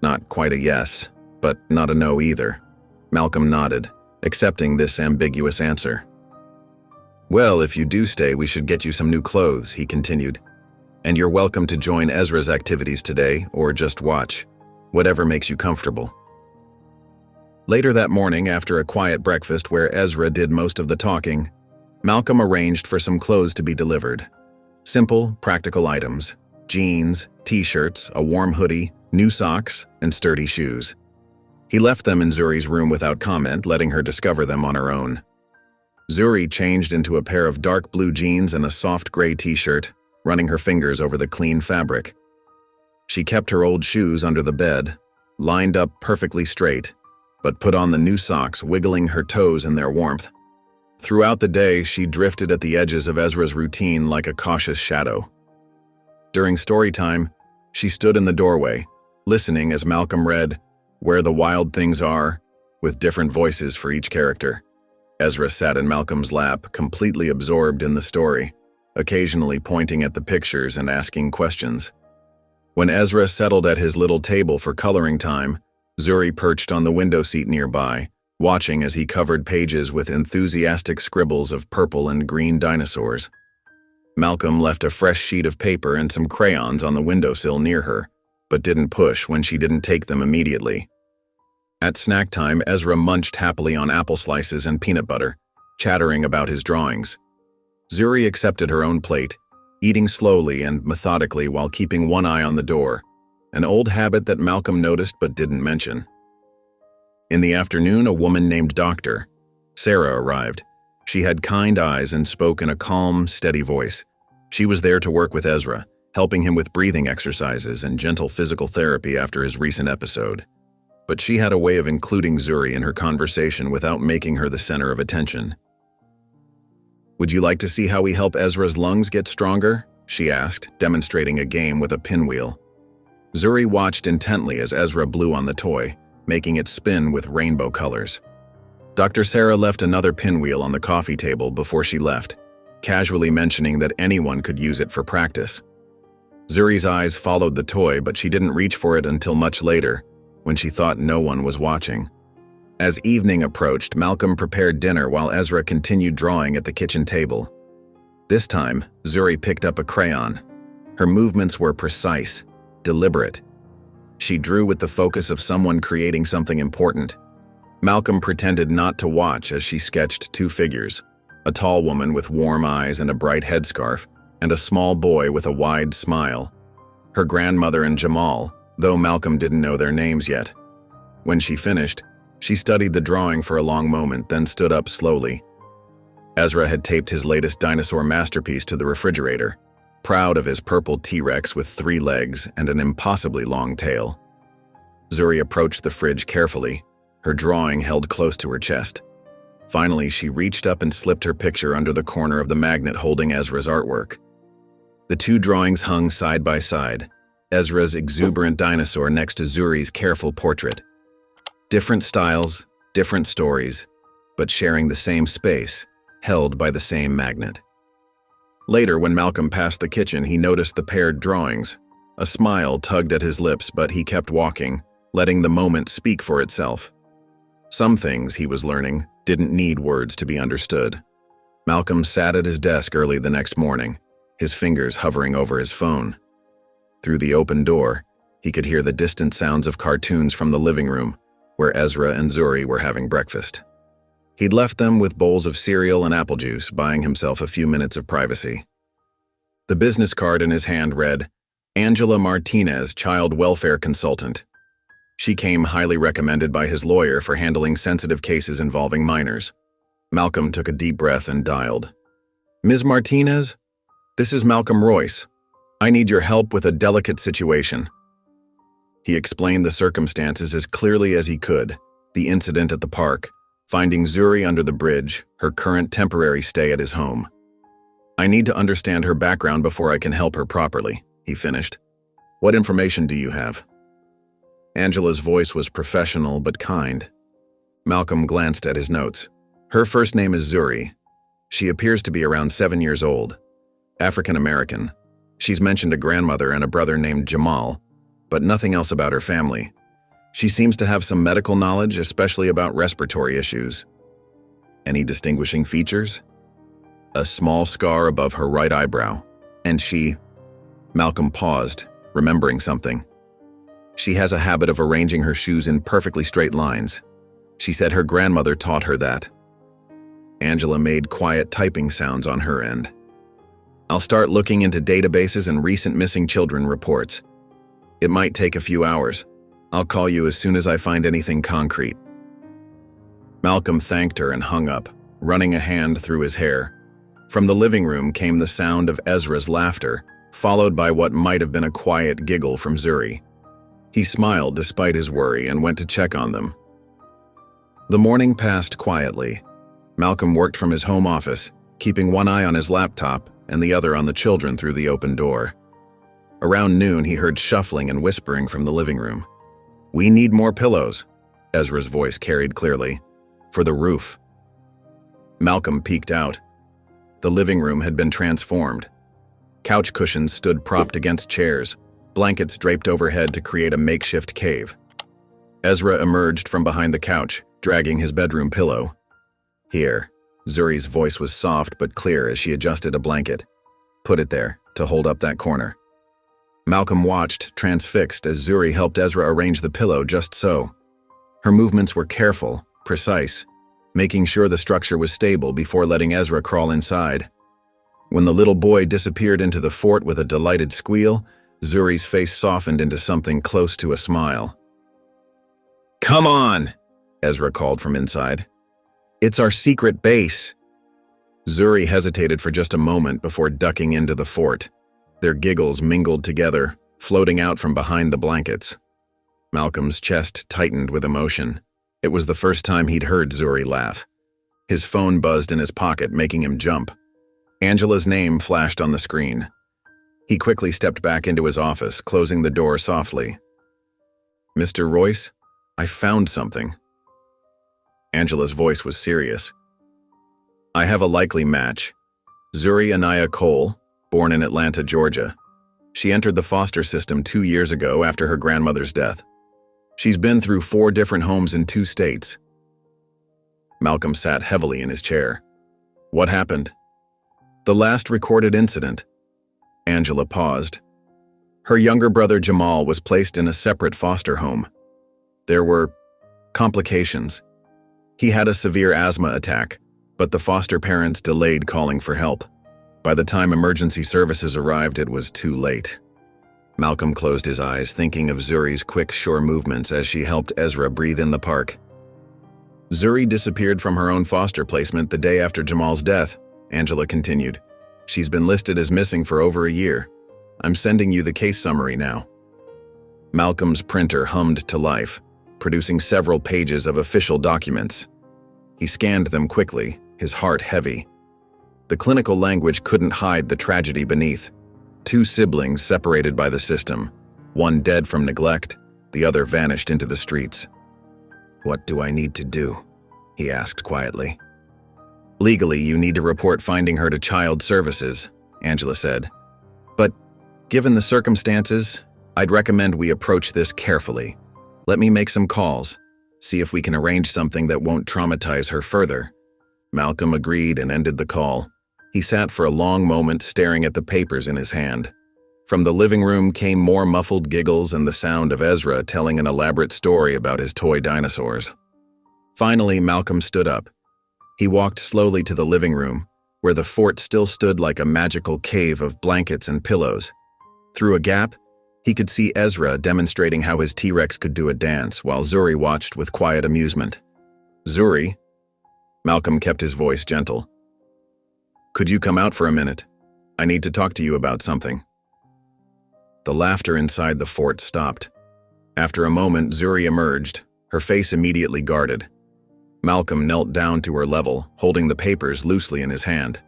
Not quite a yes, but not a no either. Malcolm nodded, accepting this ambiguous answer. "Well, if you do stay, we should get you some new clothes," he continued. "And you're welcome to join Ezra's activities today, or just watch. Whatever makes you comfortable." Later that morning, after a quiet breakfast where Ezra did most of the talking, Malcolm arranged for some clothes to be delivered. Simple, practical items: jeans, t-shirts, a warm hoodie, new socks, and sturdy shoes. He left them in Zuri's room without comment, letting her discover them on her own. Zuri changed into a pair of dark blue jeans and a soft gray t-shirt, running her fingers over the clean fabric. She kept her old shoes under the bed, lined up perfectly straight, but put on the new socks, wiggling her toes in their warmth. Throughout the day, she drifted at the edges of Ezra's routine like a cautious shadow. During story time, she stood in the doorway, listening as Malcolm read "Where the Wild Things Are," with different voices for each character. Ezra sat in Malcolm's lap, completely absorbed in the story, occasionally pointing at the pictures and asking questions. When Ezra settled at his little table for coloring time, Zuri perched on the window seat nearby, watching as he covered pages with enthusiastic scribbles of purple and green dinosaurs. Malcolm left a fresh sheet of paper and some crayons on the windowsill near her, but didn't push when she didn't take them immediately. At snack time, Ezra munched happily on apple slices and peanut butter, chattering about his drawings. Zuri accepted her own plate, eating slowly and methodically while keeping one eye on the door, an old habit that Malcolm noticed but didn't mention. In the afternoon, a woman named Dr. Sarah arrived. She had kind eyes and spoke in a calm, steady voice. She was there to work with Ezra, helping him with breathing exercises and gentle physical therapy after his recent episode. But she had a way of including Zuri in her conversation without making her the center of attention. "Would you like to see how we help Ezra's lungs get stronger?" she asked, demonstrating a game with a pinwheel. Zuri watched intently as Ezra blew on the toy, making it spin with rainbow colors. Dr. Sarah left another pinwheel on the coffee table before she left, casually mentioning that anyone could use it for practice. Zuri's eyes followed the toy, but she didn't reach for it until much later, when she thought no one was watching. As evening approached, Malcolm prepared dinner while Ezra continued drawing at the kitchen table. This time, Zuri picked up a crayon. Her movements were precise, deliberate. She drew with the focus of someone creating something important. Malcolm pretended not to watch as she sketched two figures, a tall woman with warm eyes and a bright headscarf, and a small boy with a wide smile. Her grandmother and Jamal, though Malcolm didn't know their names yet. When she finished, she studied the drawing for a long moment, then stood up slowly. Ezra had taped his latest dinosaur masterpiece to the refrigerator, proud of his purple T-Rex with 3 legs and an impossibly long tail. Zuri approached the fridge carefully, her drawing held close to her chest. Finally, she reached up and slipped her picture under the corner of the magnet holding Ezra's artwork. The two drawings hung side by side, Ezra's exuberant dinosaur next to Zuri's careful portrait. Different styles, different stories, but sharing the same space, held by the same magnet. Later, when Malcolm passed the kitchen, he noticed the paired drawings. A smile tugged at his lips, but he kept walking, letting the moment speak for itself. Some things, he was learning, didn't need words to be understood. Malcolm sat at his desk early the next morning, his fingers hovering over his phone. Through the open door, he could hear the distant sounds of cartoons from the living room, where Ezra and Zuri were having breakfast. He'd left them with bowls of cereal and apple juice, buying himself a few minutes of privacy. The business card in his hand read, Angela Martinez, Child Welfare Consultant. She came highly recommended by his lawyer for handling sensitive cases involving minors. Malcolm took a deep breath and dialed. Ms. Martinez, this is Malcolm Royce. I need your help with a delicate situation. He explained the circumstances as clearly as he could, the incident at the park, finding Zuri under the bridge, her current temporary stay at his home. I need to understand her background before I can help her properly, he finished. What information do you have? Angela's voice was professional but kind. Malcolm glanced at his notes. Her first name is Zuri. She appears to be around 7 years old. African American. She's mentioned a grandmother and a brother named Jamal, but nothing else about her family. She seems to have some medical knowledge, especially about respiratory issues. Any distinguishing features? A small scar above her right eyebrow. And she... Malcolm paused, remembering something. She has a habit of arranging her shoes in perfectly straight lines. She said her grandmother taught her that. Angela made quiet typing sounds on her end. I'll start looking into databases and recent missing children reports. It might take a few hours. I'll call you as soon as I find anything concrete. Malcolm thanked her and hung up, running a hand through his hair. From the living room came the sound of Ezra's laughter, followed by what might have been a quiet giggle from Zuri. He smiled despite his worry and went to check on them. The morning passed quietly. Malcolm worked from his home office, keeping one eye on his laptop and the other on the children through the open door. Around noon, he heard shuffling and whispering from the living room. We need more pillows, Ezra's voice carried clearly, for the roof. Malcolm peeked out. The living room had been transformed. Couch cushions stood propped against chairs, blankets draped overhead to create a makeshift cave. Ezra emerged from behind the couch, dragging his bedroom pillow. Here, Zuri's voice was soft but clear as she adjusted a blanket. Put it there, to hold up that corner. Malcolm watched, transfixed, as Zuri helped Ezra arrange the pillow just so. Her movements were careful, precise, making sure the structure was stable before letting Ezra crawl inside. When the little boy disappeared into the fort with a delighted squeal, Zuri's face softened into something close to a smile. Come on, Ezra called from inside. It's our secret base. Zuri hesitated for just a moment before ducking into the fort. Their giggles mingled together, floating out from behind the blankets. Malcolm's chest tightened with emotion. It was the first time he'd heard Zuri laugh. His phone buzzed in his pocket, making him jump. Angela's name flashed on the screen. He quickly stepped back into his office, closing the door softly. Mr. Royce, I found something. Angela's voice was serious. I have a likely match. Zuri Anaya Cole, born in Atlanta, Georgia. She entered the foster system 2 years ago after her grandmother's death. She's been through 4 different homes in 2 states. Malcolm sat heavily in his chair. What happened? The last recorded incident. Angela paused. Her younger brother Jamal was placed in a separate foster home. There were complications. He had a severe asthma attack, but the foster parents delayed calling for help. By the time emergency services arrived, it was too late. Malcolm closed his eyes, thinking of Zuri's quick, sure movements as she helped Ezra breathe in the park. Zuri disappeared from her own foster placement the day after Jamal's death, Angela continued. She's been listed as missing for over a year. I'm sending you the case summary now. Malcolm's printer hummed to life, producing several pages of official documents. He scanned them quickly, his heart heavy. The clinical language couldn't hide the tragedy beneath. 2 siblings separated by the system, one dead from neglect, the other vanished into the streets. What do I need to do? He asked quietly. Legally, you need to report finding her to Child Services, Angela said. But given the circumstances, I'd recommend we approach this carefully. Let me make some calls, see if we can arrange something that won't traumatize her further. Malcolm agreed and ended the call. He sat for a long moment staring at the papers in his hand. From the living room came more muffled giggles and the sound of Ezra telling an elaborate story about his toy dinosaurs. Finally, Malcolm stood up. He walked slowly to the living room, where the fort still stood like a magical cave of blankets and pillows. Through a gap, he could see Ezra demonstrating how his T-Rex could do a dance, while Zuri watched with quiet amusement. Zuri? Malcolm kept his voice gentle. Could you come out for a minute? I need to talk to you about something. The laughter inside the fort stopped. After a moment, Zuri emerged, her face immediately guarded. Malcolm knelt down to her level, holding the papers loosely in his hand.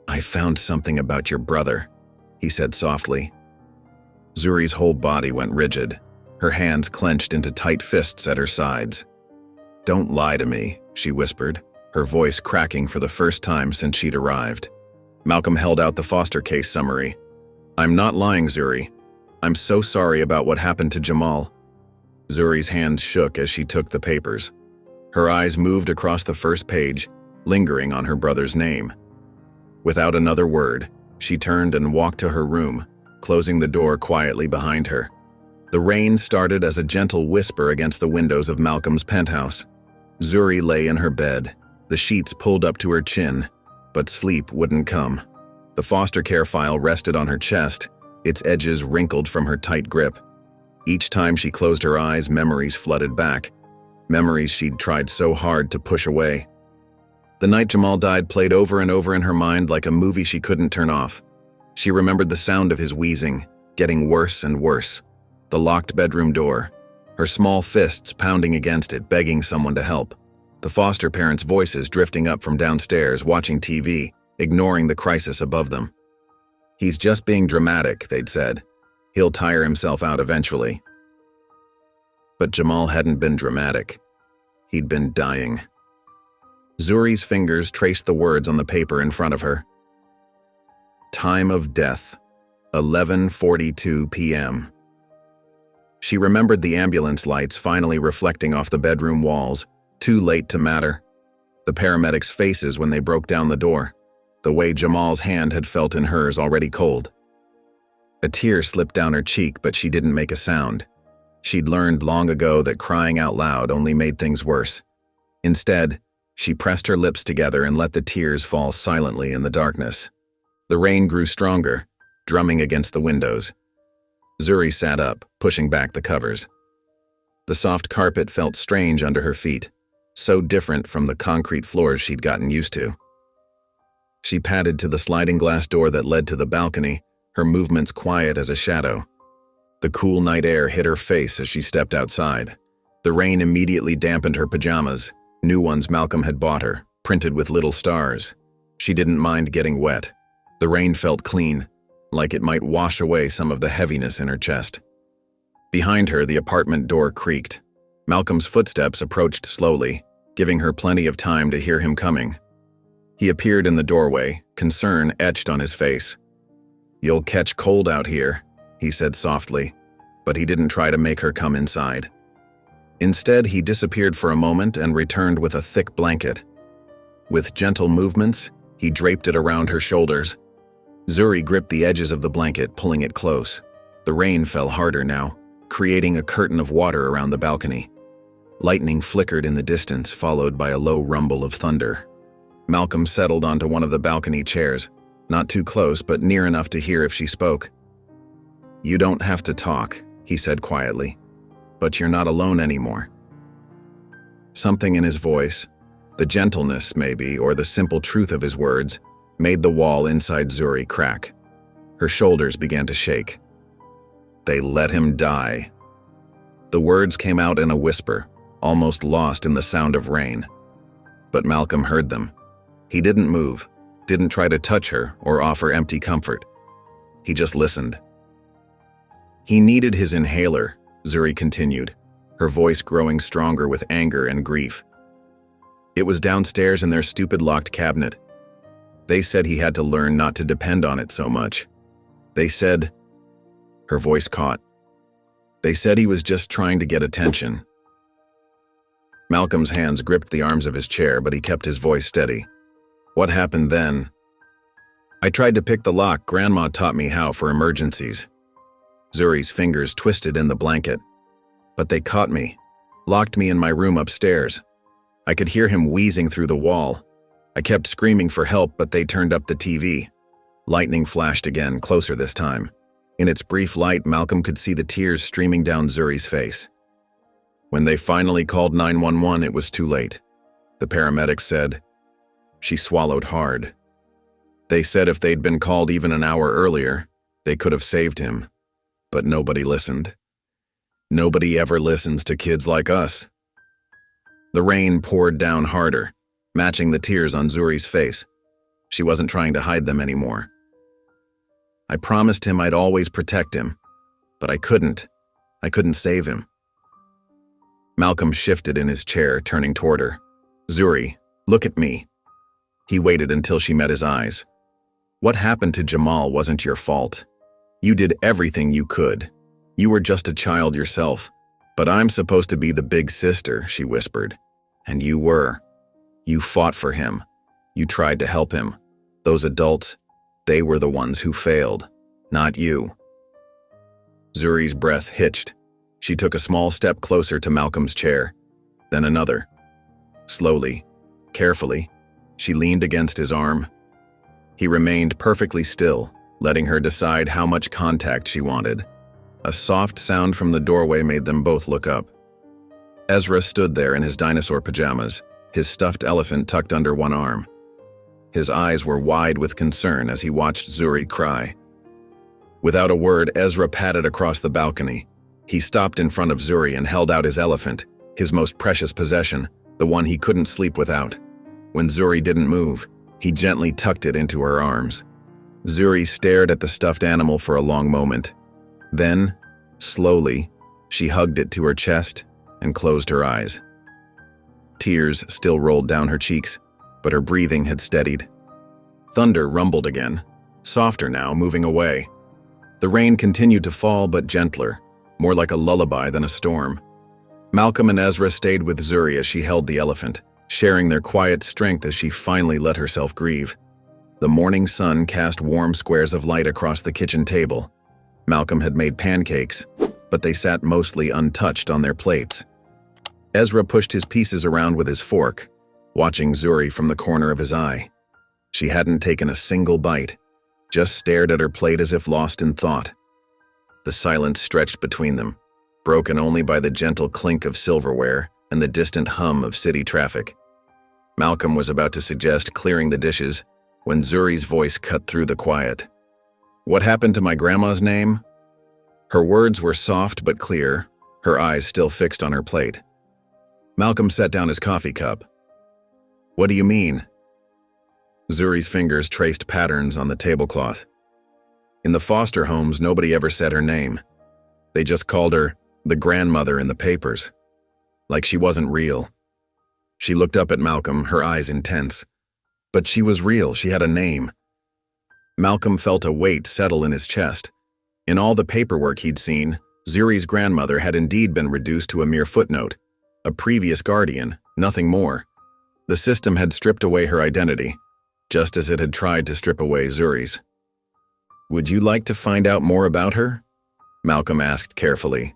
I found something about your brother, he said softly. Zuri's whole body went rigid, her hands clenched into tight fists at her sides. Don't lie to me, she whispered, her voice cracking for the first time since she'd arrived. Malcolm held out the foster case summary. I'm not lying, Zuri. I'm so sorry about what happened to Jamal. Zuri's hands shook as she took the papers. Her eyes moved across the first page, lingering on her brother's name. Without another word, she turned and walked to her room, closing the door quietly behind her. The rain started as a gentle whisper against the windows of Malcolm's penthouse. Zuri lay in her bed, the sheets pulled up to her chin, but sleep wouldn't come. The foster care file rested on her chest, its edges wrinkled from her tight grip. Each time she closed her eyes, memories flooded back, memories she'd tried so hard to push away. The night Jamal died played over and over in her mind like a movie she couldn't turn off. She remembered the sound of his wheezing, getting worse and worse, the locked bedroom door, her small fists pounding against it, begging someone to help. The foster parents' voices drifting up from downstairs, watching TV, ignoring the crisis above them. He's just being dramatic, they'd said. He'll tire himself out eventually. But Jamal hadn't been dramatic. He'd been dying. Zuri's fingers traced the words on the paper in front of her. Time of death, 11:42 p.m. She remembered the ambulance lights finally reflecting off the bedroom walls, too late to matter. The paramedics' faces when they broke down the door, the way Jamal's hand had felt in hers already cold. A tear slipped down her cheek, but she didn't make a sound. She'd learned long ago that crying out loud only made things worse. Instead, she pressed her lips together and let the tears fall silently in the darkness. The rain grew stronger, drumming against the windows. Zuri sat up, pushing back the covers. The soft carpet felt strange under her feet, so different from the concrete floors she'd gotten used to. She padded to the sliding glass door that led to the balcony, her movements quiet as a shadow. The cool night air hit her face as she stepped outside. The rain immediately dampened her pajamas, new ones Malcolm had bought her, printed with little stars. She didn't mind getting wet. The rain felt clean, like it might wash away some of the heaviness in her chest. Behind her, the apartment door creaked. Malcolm's footsteps approached slowly, giving her plenty of time to hear him coming. He appeared in the doorway, concern etched on his face. "You'll catch cold out here," he said softly, but he didn't try to make her come inside. Instead, he disappeared for a moment and returned with a thick blanket. With gentle movements, he draped it around her shoulders. Zuri gripped the edges of the blanket, pulling it close. The rain fell harder now, creating a curtain of water around the balcony. Lightning flickered in the distance, followed by a low rumble of thunder. Malcolm settled onto one of the balcony chairs, not too close, but near enough to hear if she spoke. "You don't have to talk," he said quietly, "but you're not alone anymore." Something in his voice, the gentleness maybe, or the simple truth of his words, made the wall inside Zuri crack. Her shoulders began to shake. "They let him die." The words came out in a whisper, almost lost in the sound of rain. But Malcolm heard them. He didn't move, didn't try to touch her or offer empty comfort. He just listened. "He needed his inhaler," Zuri continued, her voice growing stronger with anger and grief. "It was downstairs in their stupid locked cabinet. They said he had to learn not to depend on it so much. They said..." Her voice caught. "They said he was just trying to get attention." Malcolm's hands gripped the arms of his chair, but he kept his voice steady. "What happened then?" "I tried to pick the lock. Grandma taught me how for emergencies." Zuri's fingers twisted in the blanket. "But they caught me, locked me in my room upstairs. I could hear him wheezing through the wall. I kept screaming for help, but they turned up the TV." Lightning flashed again, closer this time. In its brief light, Malcolm could see the tears streaming down Zuri's face. "When they finally called 911, it was too late," the paramedics said. She swallowed hard. "They said if they'd been called even an hour earlier, they could have saved him. But nobody listened. Nobody ever listens to kids like us." The rain poured down harder, matching the tears on Zuri's face. She wasn't trying to hide them anymore. "I promised him I'd always protect him, but I couldn't. I couldn't save him." Malcolm shifted in his chair, turning toward her. "Zuri, look at me." He waited until she met his eyes. "What happened to Jamal wasn't your fault. You did everything you could. You were just a child yourself. But I'm supposed to be the big sister," she whispered. "And you were. You fought for him. You tried to help him. Those adults, they were the ones who failed, not you." Zuri's breath hitched. She took a small step closer to Malcolm's chair, then another. Slowly, carefully, she leaned against his arm. He remained perfectly still, letting her decide how much contact she wanted. A soft sound from the doorway made them both look up. Ezra stood there in his dinosaur pajamas, his stuffed elephant tucked under one arm. His eyes were wide with concern as he watched Zuri cry. Without a word, Ezra padded across the balcony. He stopped in front of Zuri and held out his elephant, his most precious possession, the one he couldn't sleep without. When Zuri didn't move, he gently tucked it into her arms. Zuri stared at the stuffed animal for a long moment. Then, slowly, she hugged it to her chest and closed her eyes. Tears still rolled down her cheeks, but her breathing had steadied. Thunder rumbled again, softer now, moving away. The rain continued to fall, but gentler, more like a lullaby than a storm. Malcolm and Ezra stayed with Zuri as she held the elephant, sharing their quiet strength as she finally let herself grieve. The morning sun cast warm squares of light across the kitchen table. Malcolm had made pancakes, but they sat mostly untouched on their plates. Ezra pushed his pieces around with his fork, watching Zuri from the corner of his eye. She hadn't taken a single bite, just stared at her plate as if lost in thought. The silence stretched between them, broken only by the gentle clink of silverware and the distant hum of city traffic. Malcolm was about to suggest clearing the dishes when Zuri's voice cut through the quiet. "What happened to my grandma's name?" Her words were soft but clear, her eyes still fixed on her plate. Malcolm set down his coffee cup. "What do you mean?" Zuri's fingers traced patterns on the tablecloth. In the foster homes, nobody ever said her name. They just called her the grandmother in the papers, like she wasn't real. She looked up at Malcolm, her eyes intense. But she was real, she had a name. Malcolm felt a weight settle in his chest. In all the paperwork he'd seen, Zuri's grandmother had indeed been reduced to a mere footnote, a previous guardian, nothing more. The system had stripped away her identity, just as it had tried to strip away Zuri's. "Would you like to find out more about her?" Malcolm asked carefully.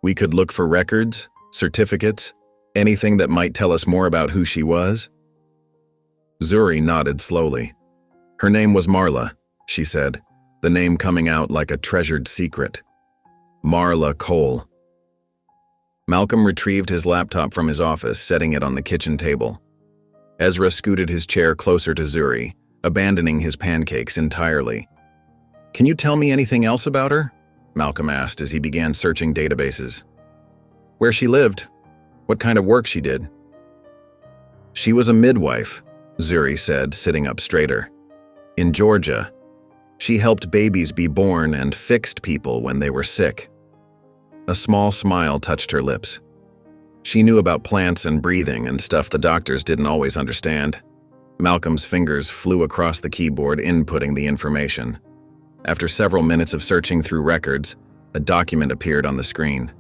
"We could look for records, certificates, anything that might tell us more about who she was." Zuri nodded slowly. "Her name was Marla," she said, the name coming out like a treasured secret. Marla Cole. Malcolm retrieved his laptop from his office, setting it on the kitchen table. Ezra scooted his chair closer to Zuri, abandoning his pancakes entirely. "Can you tell me anything else about her?" Malcolm asked as he began searching databases. "Where she lived, what kind of work she did." "She was a midwife," Zuri said, sitting up straighter. "In Georgia. She helped babies be born and fixed people when they were sick." A small smile touched her lips. She knew about plants and breathing and stuff the doctors didn't always understand. Malcolm's fingers flew across the keyboard, inputting the information. After several minutes of searching through records, a document appeared on the screen.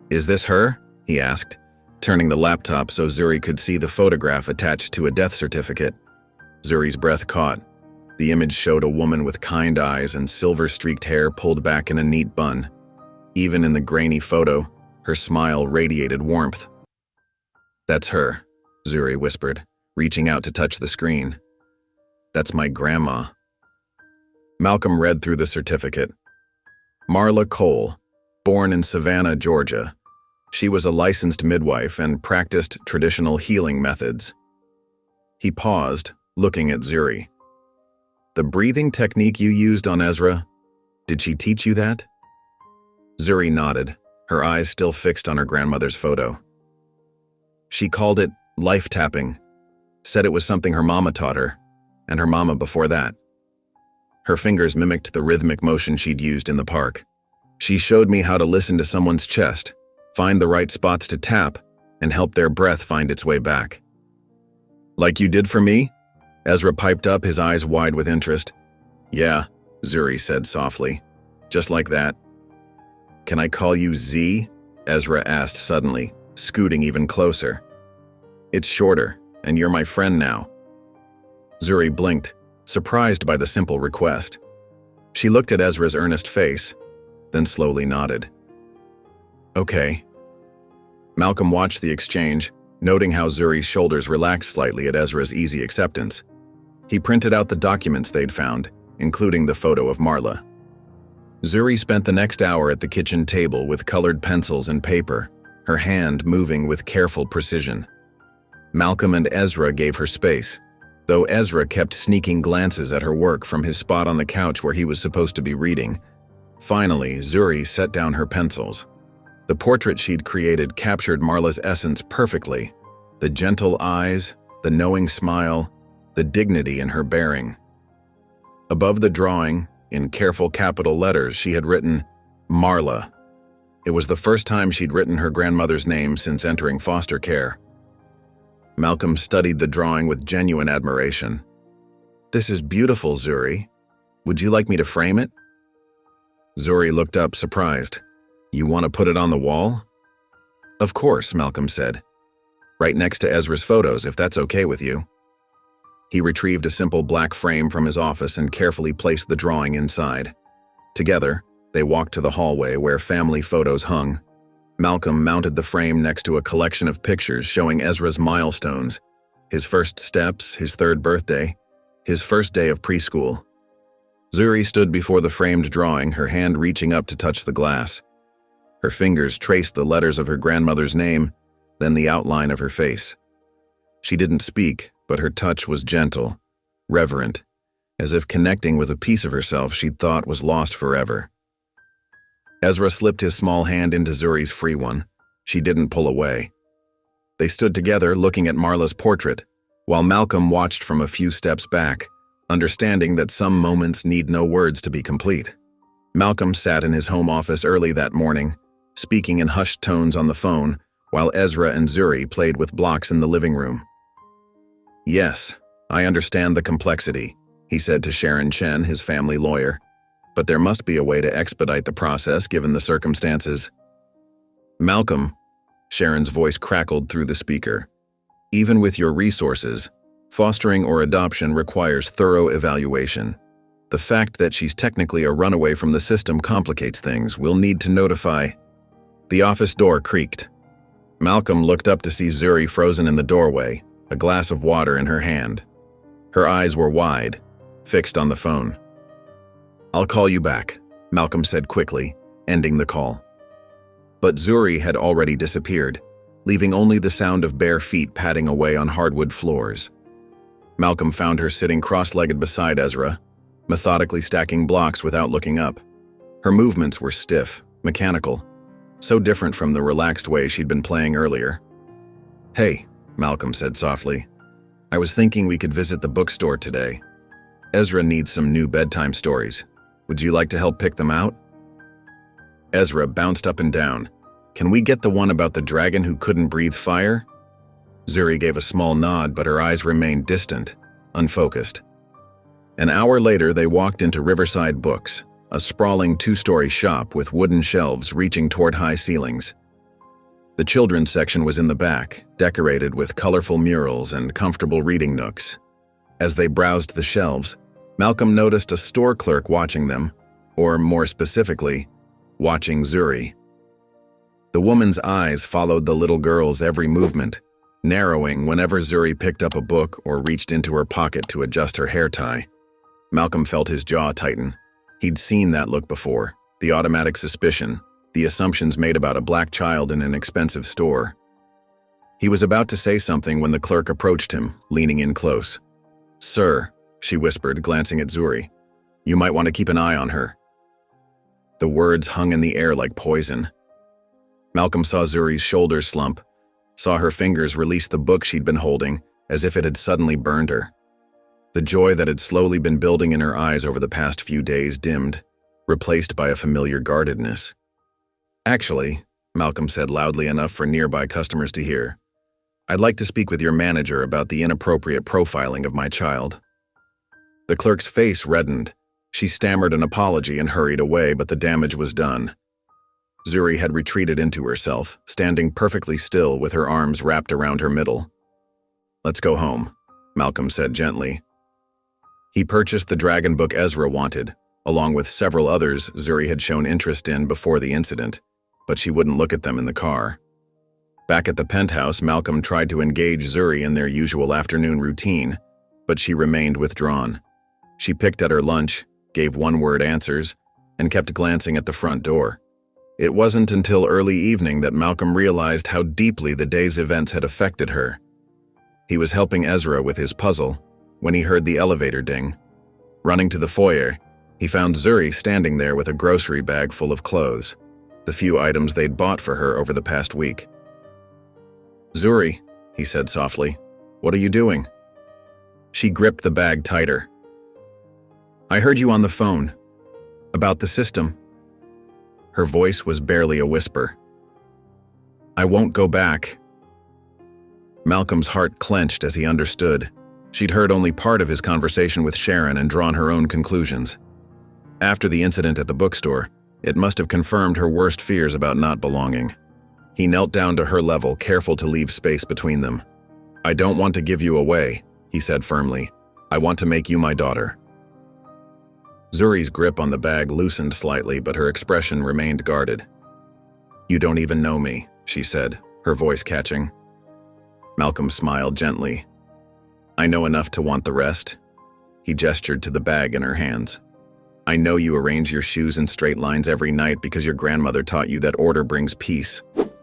"Is this her?" he asked, turning the laptop so Zuri could see the photograph attached to a death certificate. Zuri's breath caught. The image showed a woman with kind eyes and silver-streaked hair pulled back in a neat bun. Even in the grainy photo, her smile radiated warmth. "That's her," Zuri whispered, reaching out to touch the screen. "That's my grandma." Malcolm read through the certificate. Marla Cole, born in Savannah, Georgia. She was a licensed midwife and practiced traditional healing methods. He paused, looking at Zuri. "The breathing technique you used on Ezra, did she teach you that?" Zuri nodded, her eyes still fixed on her grandmother's photo. "She called it life tapping, said it was something her mama taught her, and her mama before that." Her fingers mimicked the rhythmic motion she'd used in the park. "She showed me how to listen to someone's chest, find the right spots to tap, and help their breath find its way back." "Like you did for me?" Ezra piped up, his eyes wide with interest. "Yeah," Zuri said softly. "Just like that." "Can I call you Z?" Ezra asked suddenly, scooting even closer. "It's shorter, and you're my friend now." Zuri blinked, surprised by the simple request. She looked at Ezra's earnest face, then slowly nodded. "Okay." Malcolm watched the exchange, noting how Zuri's shoulders relaxed slightly at Ezra's easy acceptance. He printed out the documents they'd found, including the photo of Marla. Zuri spent the next hour at the kitchen table with colored pencils and paper, her hand moving with careful precision. Malcolm and Ezra gave her space, though Ezra kept sneaking glances at her work from his spot on the couch where he was supposed to be reading. Finally, Zuri set down her pencils. The portrait she'd created captured Marla's essence perfectly: the gentle eyes, the knowing smile, the dignity in her bearing. Above the drawing, in careful capital letters, she had written, Marla. It was the first time she'd written her grandmother's name since entering foster care. Malcolm studied the drawing with genuine admiration. "This is beautiful, Zuri. Would you like me to frame it?" Zuri looked up, surprised. "You want to put it on the wall?" "Of course," Malcolm said. "Right next to Ezra's photos, if that's okay with you." He retrieved a simple black frame from his office and carefully placed the drawing inside. Together, they walked to the hallway where family photos hung. Malcolm mounted the frame next to a collection of pictures showing Ezra's milestones: his first steps, his third birthday, his first day of preschool. Zuri stood before the framed drawing, her hand reaching up to touch the glass. Her fingers traced the letters of her grandmother's name, then the outline of her face. She didn't speak, but her touch was gentle, reverent, as if connecting with a piece of herself she'd thought was lost forever. Ezra slipped his small hand into Zuri's free one. She didn't pull away. They stood together looking at Marla's portrait, while Malcolm watched from a few steps back, understanding that some moments need no words to be complete. Malcolm sat in his home office early that morning, speaking in hushed tones on the phone, while Ezra and Zuri played with blocks in the living room. "Yes, I understand the complexity," he said to Sharon Chen, his family lawyer. But there must be a way to expedite the process given the circumstances. Malcolm, Sharon's voice crackled through the speaker. Even with your resources, fostering or adoption requires thorough evaluation. The fact that she's technically a runaway from the system complicates things. We'll need to notify. The office door creaked. Malcolm looked up to see Zuri frozen in the doorway, a glass of water in her hand. Her eyes were wide, fixed on the phone. "I'll call you back," Malcolm said quickly, ending the call. But Zuri had already disappeared, leaving only the sound of bare feet padding away on hardwood floors. Malcolm found her sitting cross-legged beside Ezra, methodically stacking blocks without looking up. Her movements were stiff, mechanical, so different from the relaxed way she'd been playing earlier. "Hey," Malcolm said softly. "I was thinking we could visit the bookstore today. Ezra needs some new bedtime stories. Would you like to help pick them out?" Ezra bounced up and down. "Can we get the one about the dragon who couldn't breathe fire?" Zuri gave a small nod, but her eyes remained distant, unfocused. An hour later, they walked into Riverside Books, a sprawling two-story shop with wooden shelves reaching toward high ceilings. The children's section was in the back, decorated with colorful murals and comfortable reading nooks. As they browsed the shelves, Malcolm noticed a store clerk watching them, or more specifically, watching Zuri. The woman's eyes followed the little girl's every movement, narrowing whenever Zuri picked up a book or reached into her pocket to adjust her hair tie. Malcolm felt his jaw tighten. He'd seen that look before, the automatic suspicion, the assumptions made about a black child in an expensive store. He was about to say something when the clerk approached him, leaning in close. "Sir," she whispered, glancing at Zuri, "you might want to keep an eye on her." The words hung in the air like poison. Malcolm saw Zuri's shoulders slump, saw her fingers release the book she'd been holding, as if it had suddenly burned her. The joy that had slowly been building in her eyes over the past few days dimmed, replaced by a familiar guardedness. "Actually," Malcolm said loudly enough for nearby customers to hear, "I'd like to speak with your manager about the inappropriate profiling of my child." The clerk's face reddened. She stammered an apology and hurried away, but the damage was done. Zuri had retreated into herself, standing perfectly still with her arms wrapped around her middle. "Let's go home," Malcolm said gently. He purchased the dragon book Ezra wanted, along with several others Zuri had shown interest in before the incident, but she wouldn't look at them in the car. Back at the penthouse, Malcolm tried to engage Zuri in their usual afternoon routine, but she remained withdrawn. She picked at her lunch, gave one-word answers, and kept glancing at the front door. It wasn't until early evening that Malcolm realized how deeply the day's events had affected her. He was helping Ezra with his puzzle when he heard the elevator ding. Running to the foyer, he found Zuri standing there with a grocery bag full of clothes, the few items they'd bought for her over the past week. "Zuri," he said softly, "what are you doing?" She gripped the bag tighter. "I heard you on the phone. About the system." Her voice was barely a whisper. "I won't go back." Malcolm's heart clenched as he understood. She'd heard only part of his conversation with Sharon and drawn her own conclusions. After the incident at the bookstore, it must have confirmed her worst fears about not belonging. He knelt down to her level, careful to leave space between them. "I don't want to give you away," he said firmly. "I want to make you my daughter." Zuri's grip on the bag loosened slightly, but her expression remained guarded. "You don't even know me," she said, her voice catching. Malcolm smiled gently. "I know enough to want the rest." He gestured to the bag in her hands. "I know you arrange your shoes in straight lines every night because your grandmother taught you that order brings peace.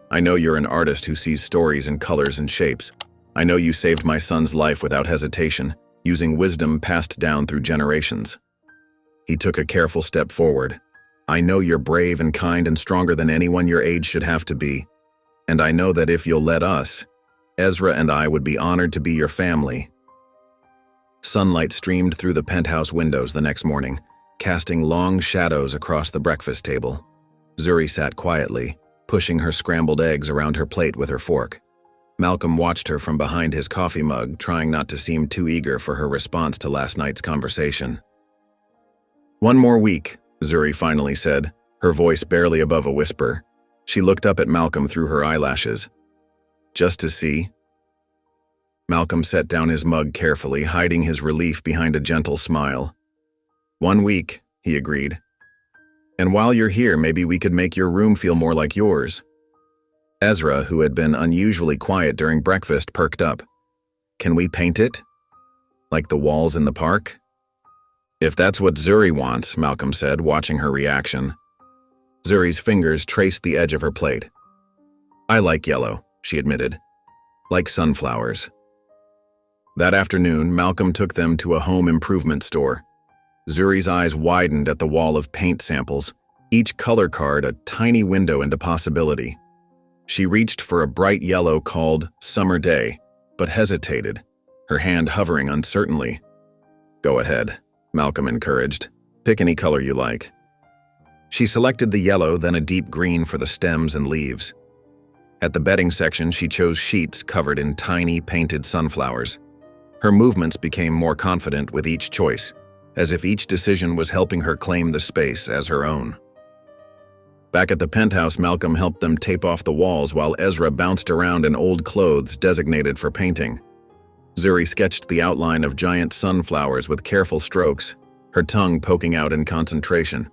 I know you're an artist who sees stories in colors and shapes. I know you saved my son's life without hesitation, using wisdom passed down through generations." He took a careful step forward. "I know you're brave and kind and stronger than anyone your age should have to be. And I know that if you'll let us, Ezra and I would be honored to be your family." Sunlight streamed through the penthouse windows the next morning, casting long shadows across the breakfast table. Zuri sat quietly, pushing her scrambled eggs around her plate with her fork. Malcolm watched her from behind his coffee mug, trying not to seem too eager for her response to last night's conversation. "One more week," Zuri finally said, her voice barely above a whisper. She looked up at Malcolm through her eyelashes. "Just to see?" Malcolm set down his mug carefully, hiding his relief behind a gentle smile. "1 week," he agreed. "And while you're here, maybe we could make your room feel more like yours." Ezra, who had been unusually quiet during breakfast, perked up. "Can we paint it? Like the walls in the park?" "If that's what Zuri wants," Malcolm said, watching her reaction. Zuri's fingers traced the edge of her plate. "I like yellow," she admitted. "Like sunflowers." That afternoon, Malcolm took them to a home improvement store. Zuri's eyes widened at the wall of paint samples, each color card a tiny window into possibility. She reached for a bright yellow called Summer Day, but hesitated, her hand hovering uncertainly. "Go ahead," Malcolm encouraged. "Pick any color you like." She selected the yellow, then a deep green for the stems and leaves. At the bedding section, she chose sheets covered in tiny, painted sunflowers. Her movements became more confident with each choice, as if each decision was helping her claim the space as her own. Back at the penthouse, Malcolm helped them tape off the walls while Ezra bounced around in old clothes designated for painting. Zuri sketched the outline of giant sunflowers with careful strokes, her tongue poking out in concentration.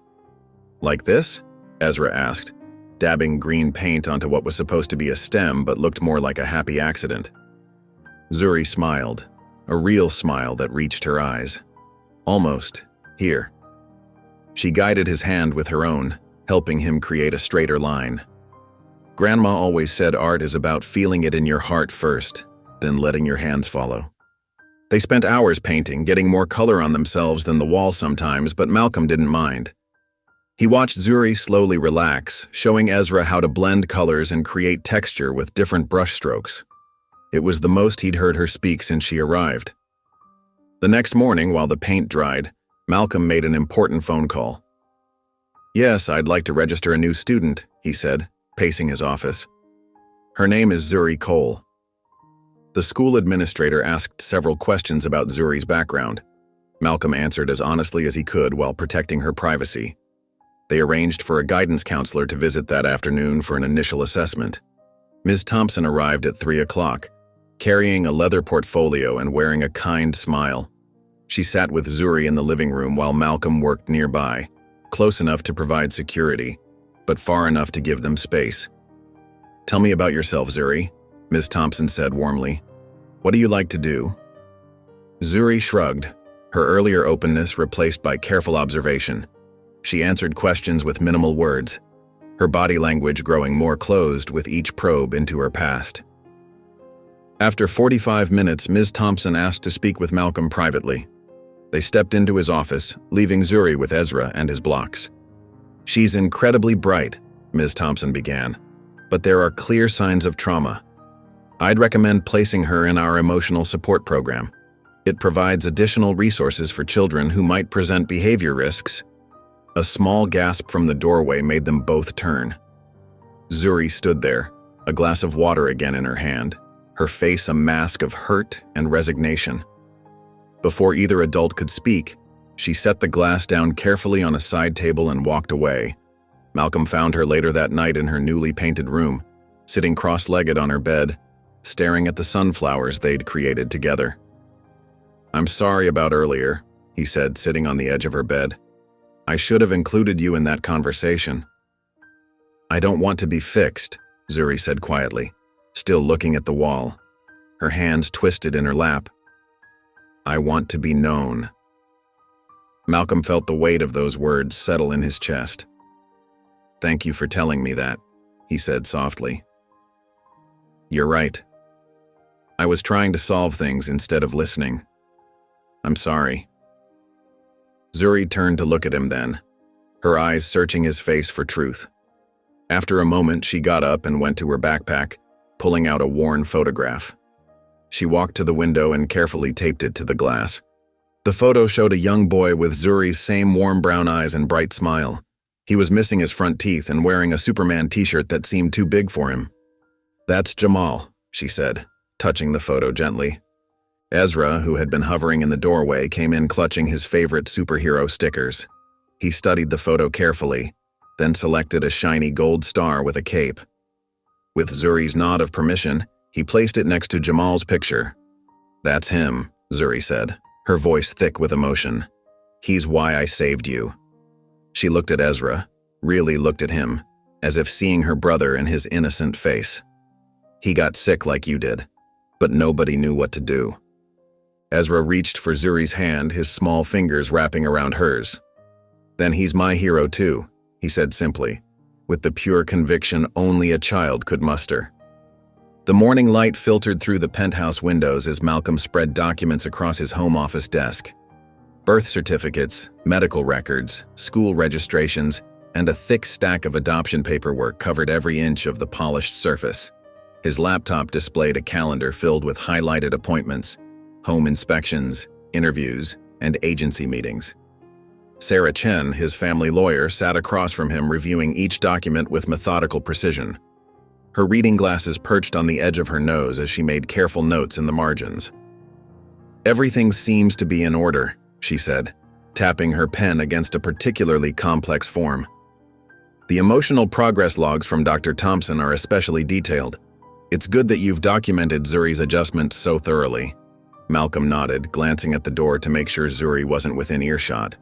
"Like this?" Ezra asked, dabbing green paint onto what was supposed to be a stem but looked more like a happy accident. Zuri smiled, a real smile that reached her eyes. "Almost. Here." She guided his hand with her own, helping him create a straighter line. "Grandma always said art is about feeling it in your heart first, then letting your hands follow." They spent hours painting, getting more color on themselves than the wall sometimes, but Malcolm didn't mind. He watched Zuri slowly relax, showing Ezra how to blend colors and create texture with different brush strokes. It was the most he'd heard her speak since she arrived. The next morning, while the paint dried, Malcolm made an important phone call. "Yes, I'd like to register a new student," he said, pacing his office. "Her name is Zuri Cole." The school administrator asked several questions about Zuri's background. Malcolm answered as honestly as he could while protecting her privacy. They arranged for a guidance counselor to visit that afternoon for an initial assessment. Ms. Thompson arrived at 3 o'clock, carrying a leather portfolio and wearing a kind smile. She sat with Zuri in the living room while Malcolm worked nearby, close enough to provide security, but far enough to give them space. "Tell me about yourself, Zuri," Ms. Thompson said warmly. "What do you like to do?" Zuri shrugged, her earlier openness replaced by careful observation. She answered questions with minimal words, her body language growing more closed with each probe into her past. After 45 minutes, Ms. Thompson asked to speak with Malcolm privately. They stepped into his office, leaving Zuri with Ezra and his blocks. "She's incredibly bright," Ms. Thompson began, "but there are clear signs of trauma. I'd recommend placing her in our emotional support program. It provides additional resources for children who might present behavior risks." A small gasp from the doorway made them both turn. Zuri stood there, a glass of water again in her hand, her face a mask of hurt and resignation. Before either adult could speak, she set the glass down carefully on a side table and walked away. Malcolm found her later that night in her newly painted room, sitting cross-legged on her bed, staring at the sunflowers they'd created together. "I'm sorry about earlier," he said, sitting on the edge of her bed. "I should have included you in that conversation." "I don't want to be fixed," Zuri said quietly, still looking at the wall, her hands twisted in her lap. "I want to be known." Malcolm felt the weight of those words settle in his chest. "Thank you for telling me that," he said softly. "You're right. I was trying to solve things instead of listening. I'm sorry." Zuri turned to look at him then, her eyes searching his face for truth. After a moment, she got up and went to her backpack, pulling out a worn photograph. She walked to the window and carefully taped it to the glass. The photo showed a young boy with Zuri's same warm brown eyes and bright smile. He was missing his front teeth and wearing a Superman t-shirt that seemed too big for him. "That's Jamal," she said, touching the photo gently. Ezra, who had been hovering in the doorway, came in clutching his favorite superhero stickers. He studied the photo carefully, then selected a shiny gold star with a cape. With Zuri's nod of permission, he placed it next to Jamal's picture. "That's him," Zuri said, her voice thick with emotion. "He's why I saved you." She looked at Ezra, really looked at him, as if seeing her brother in his innocent face. "He got sick like you did, but nobody knew what to do." Ezra reached for Zuri's hand, his small fingers wrapping around hers. "Then he's my hero too," he said simply, with the pure conviction only a child could muster. The morning light filtered through the penthouse windows as Malcolm spread documents across his home office desk. Birth certificates, medical records, school registrations, and a thick stack of adoption paperwork covered every inch of the polished surface. His laptop displayed a calendar filled with highlighted appointments, home inspections, interviews, and agency meetings. Sarah Chen, his family lawyer, sat across from him reviewing each document with methodical precision. Her reading glasses perched on the edge of her nose as she made careful notes in the margins. "Everything seems to be in order," she said, tapping her pen against a particularly complex form. "The emotional progress logs from Dr. Thompson are especially detailed. It's good that you've documented Zuri's adjustments so thoroughly." Malcolm nodded, glancing at the door to make sure Zuri wasn't within earshot.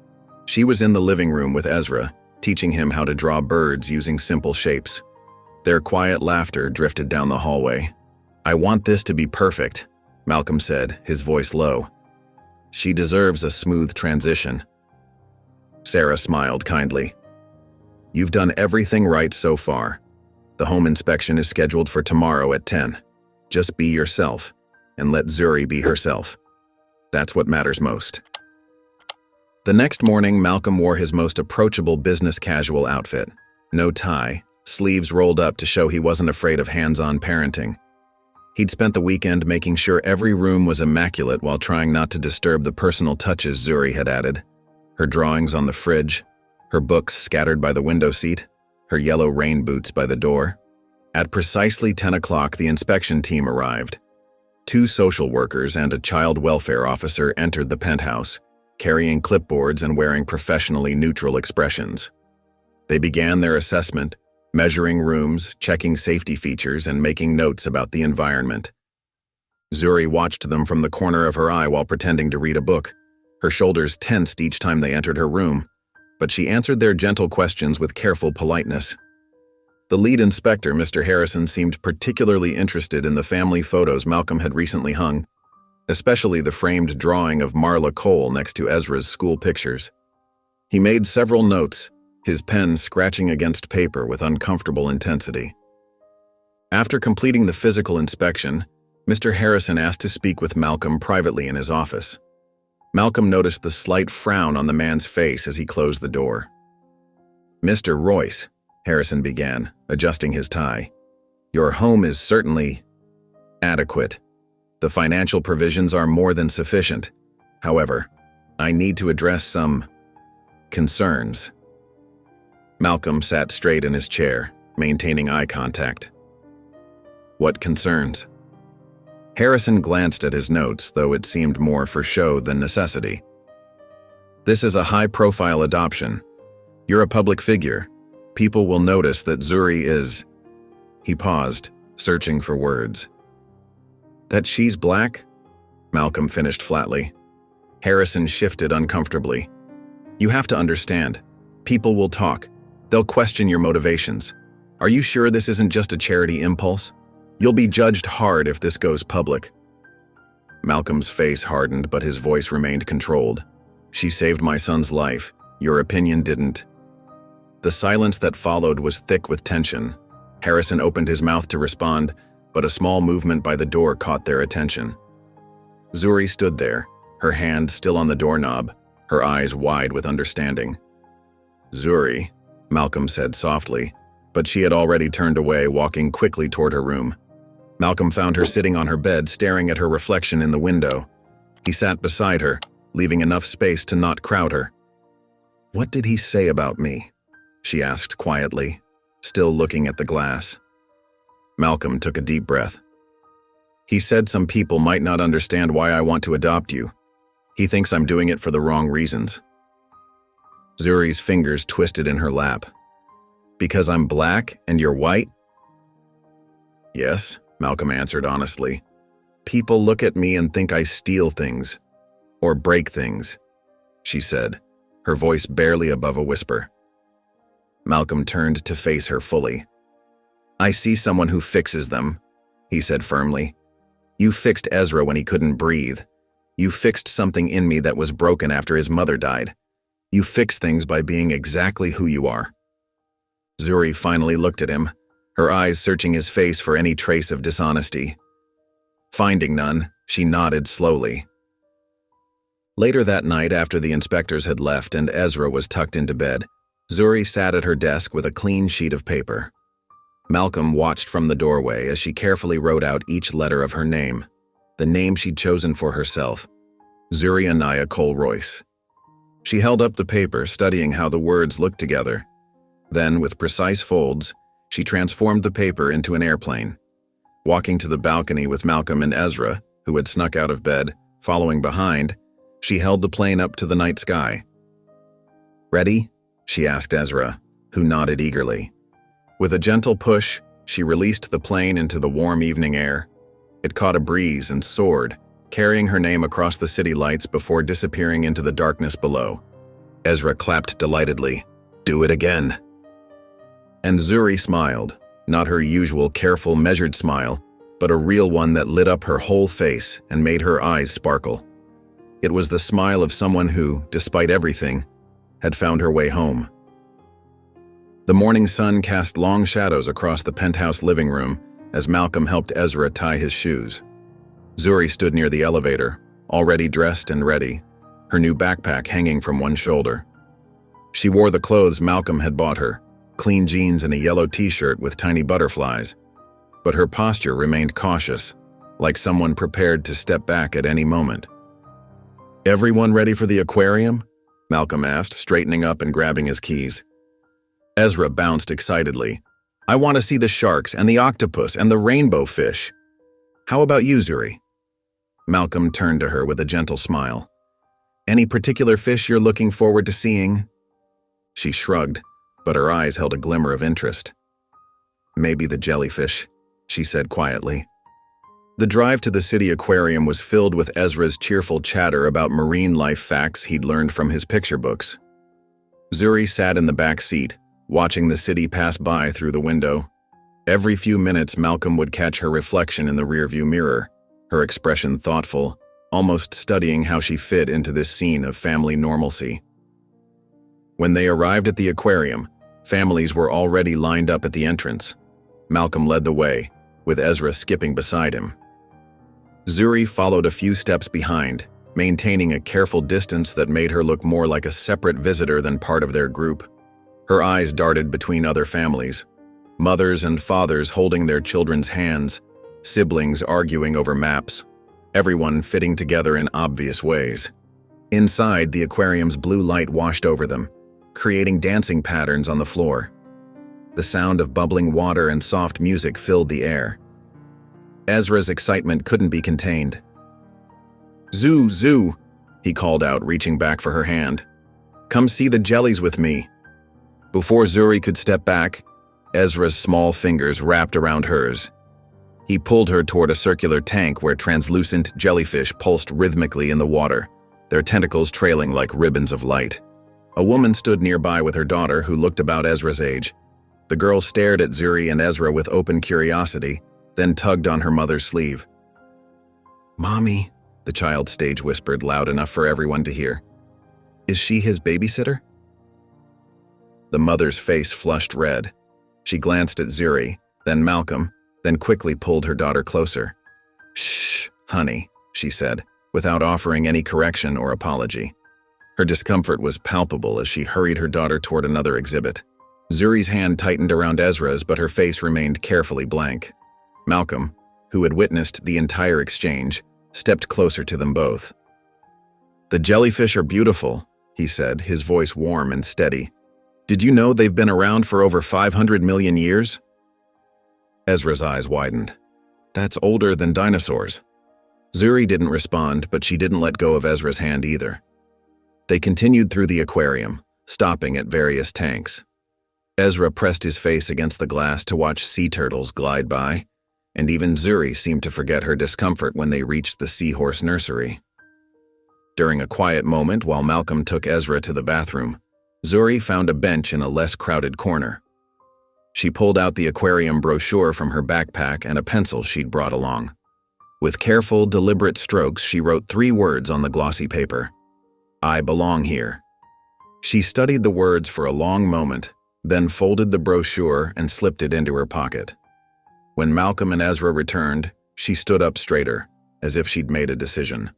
She was in the living room with Ezra, teaching him how to draw birds using simple shapes. Their quiet laughter drifted down the hallway. "I want this to be perfect," Malcolm said, his voice low. "She deserves a smooth transition." Sarah smiled kindly. "You've done everything right so far. The home inspection is scheduled for tomorrow at 10. Just be yourself, and let Zuri be herself. That's what matters most." The next morning, Malcolm wore his most approachable business casual outfit. No tie, sleeves rolled up to show he wasn't afraid of hands-on parenting. He'd spent the weekend making sure every room was immaculate while trying not to disturb the personal touches Zuri had added. Her drawings on the fridge, her books scattered by the window seat, her yellow rain boots by the door. At precisely 10 o'clock, the inspection team arrived. 2 social workers and a child welfare officer entered the penthouse, carrying clipboards and wearing professionally neutral expressions. They began their assessment, measuring rooms, checking safety features, and making notes about the environment. Zuri watched them from the corner of her eye while pretending to read a book. Her shoulders tensed each time they entered her room, but she answered their gentle questions with careful politeness. The lead inspector, Mr. Harrison, seemed particularly interested in the family photos Malcolm had recently hung, especially the framed drawing of Marla Cole next to Ezra's school pictures. He made several notes, his pen scratching against paper with uncomfortable intensity. After completing the physical inspection, Mr. Harrison asked to speak with Malcolm privately in his office. Malcolm noticed the slight frown on the man's face as he closed the door. "Mr. Royce," Harrison began, adjusting his tie, "your home is certainly adequate. The financial provisions are more than sufficient. However, I need to address some concerns." Malcolm sat straight in his chair, maintaining eye contact. "What concerns?" Harrison glanced at his notes, though it seemed more for show than necessity. "This is a high-profile adoption. You're a public figure. People will notice that Zuri is—" He paused, searching for words. "That she's black?" Malcolm finished flatly. Harrison shifted uncomfortably. "You have to understand. People will talk. They'll question your motivations. Are you sure this isn't just a charity impulse? You'll be judged hard if this goes public." Malcolm's face hardened, but his voice remained controlled. "She saved my son's life. Your opinion didn't." The silence that followed was thick with tension. Harrison opened his mouth to respond, but a small movement by the door caught their attention. Zuri stood there, her hand still on the doorknob, her eyes wide with understanding. "Zuri," Malcolm said softly, but she had already turned away, walking quickly toward her room. Malcolm found her sitting on her bed, staring at her reflection in the window. He sat beside her, leaving enough space to not crowd her. "What did he say about me?" she asked quietly, still looking at the glass. Malcolm took a deep breath. He said some people might not understand why I want to adopt you. He thinks I'm doing it for the wrong reasons. Zuri's fingers twisted in her lap. Because I'm black and you're white? Yes, Malcolm answered honestly. People look at me and think I steal things. Or break things, she said, her voice barely above a whisper. Malcolm turned to face her fully. I see someone who fixes them, he said firmly. You fixed Ezra when he couldn't breathe. You fixed something in me that was broken after his mother died. You fix things by being exactly who you are. Zuri finally looked at him, her eyes searching his face for any trace of dishonesty. Finding none, she nodded slowly. Later that night, after the inspectors had left and Ezra was tucked into bed, Zuri sat at her desk with a clean sheet of paper. Malcolm watched from the doorway as she carefully wrote out each letter of her name, the name she'd chosen for herself, Zuri Anaya Cole Royce. She held up the paper, studying how the words looked together. Then, with precise folds, she transformed the paper into an airplane. Walking to the balcony with Malcolm and Ezra, who had snuck out of bed, following behind, she held the plane up to the night sky. Ready? She asked Ezra, who nodded eagerly. With a gentle push, she released the plane into the warm evening air. It caught a breeze and soared, carrying her name across the city lights before disappearing into the darkness below. Ezra clapped delightedly. Do it again. And Zuri smiled, not her usual careful, measured smile, but a real one that lit up her whole face and made her eyes sparkle. It was the smile of someone who, despite everything, had found her way home. The morning sun cast long shadows across the penthouse living room as Malcolm helped Ezra tie his shoes. Zuri stood near the elevator, already dressed and ready, her new backpack hanging from one shoulder. She wore the clothes Malcolm had bought her, clean jeans and a yellow t-shirt with tiny butterflies, but her posture remained cautious, like someone prepared to step back at any moment. Everyone ready for the aquarium? Malcolm asked, straightening up and grabbing his keys. Ezra bounced excitedly. I want to see the sharks and the octopus and the rainbow fish. How about you, Zuri? Malcolm turned to her with a gentle smile. Any particular fish you're looking forward to seeing? She shrugged, but her eyes held a glimmer of interest. Maybe the jellyfish, she said quietly. The drive to the city aquarium was filled with Ezra's cheerful chatter about marine life facts he'd learned from his picture books. Zuri sat in the back seat, watching the city pass by through the window. Every few minutes, Malcolm would catch her reflection in the rearview mirror, her expression thoughtful, almost studying how she fit into this scene of family normalcy. When they arrived at the aquarium, families were already lined up at the entrance. Malcolm led the way, with Ezra skipping beside him. Zuri followed a few steps behind, maintaining a careful distance that made her look more like a separate visitor than part of their group. Her eyes darted between other families, mothers and fathers holding their children's hands, siblings arguing over maps, everyone fitting together in obvious ways. Inside, the aquarium's blue light washed over them, creating dancing patterns on the floor. The sound of bubbling water and soft music filled the air. Ezra's excitement couldn't be contained. Zoo, Zoo, he called out, reaching back for her hand. Come see the jellies with me. Before Zuri could step back, Ezra's small fingers wrapped around hers. He pulled her toward a circular tank where translucent jellyfish pulsed rhythmically in the water, their tentacles trailing like ribbons of light. A woman stood nearby with her daughter, who looked about Ezra's age. The girl stared at Zuri and Ezra with open curiosity, then tugged on her mother's sleeve. Mommy, the child stage whispered loud enough for everyone to hear. Is she his babysitter? The mother's face flushed red. She glanced at Zuri, then Malcolm, then quickly pulled her daughter closer. Shh, honey, she said, without offering any correction or apology. Her discomfort was palpable as she hurried her daughter toward another exhibit. Zuri's hand tightened around Ezra's, but her face remained carefully blank. Malcolm, who had witnessed the entire exchange, stepped closer to them both. The jellyfish are beautiful, he said, his voice warm and steady. Did you know they've been around for over 500 million years? Ezra's eyes widened. That's older than dinosaurs. Zuri didn't respond, but she didn't let go of Ezra's hand either. They continued through the aquarium, stopping at various tanks. Ezra pressed his face against the glass to watch sea turtles glide by, and even Zuri seemed to forget her discomfort when they reached the seahorse nursery. During a quiet moment while Malcolm took Ezra to the bathroom, Zuri found a bench in a less crowded corner. She pulled out the aquarium brochure from her backpack and a pencil she'd brought along. With careful, deliberate strokes, she wrote 3 words on the glossy paper. "I belong here." She studied the words for a long moment, then folded the brochure and slipped it into her pocket. When Malcolm and Ezra returned, she stood up straighter, as if she'd made a decision.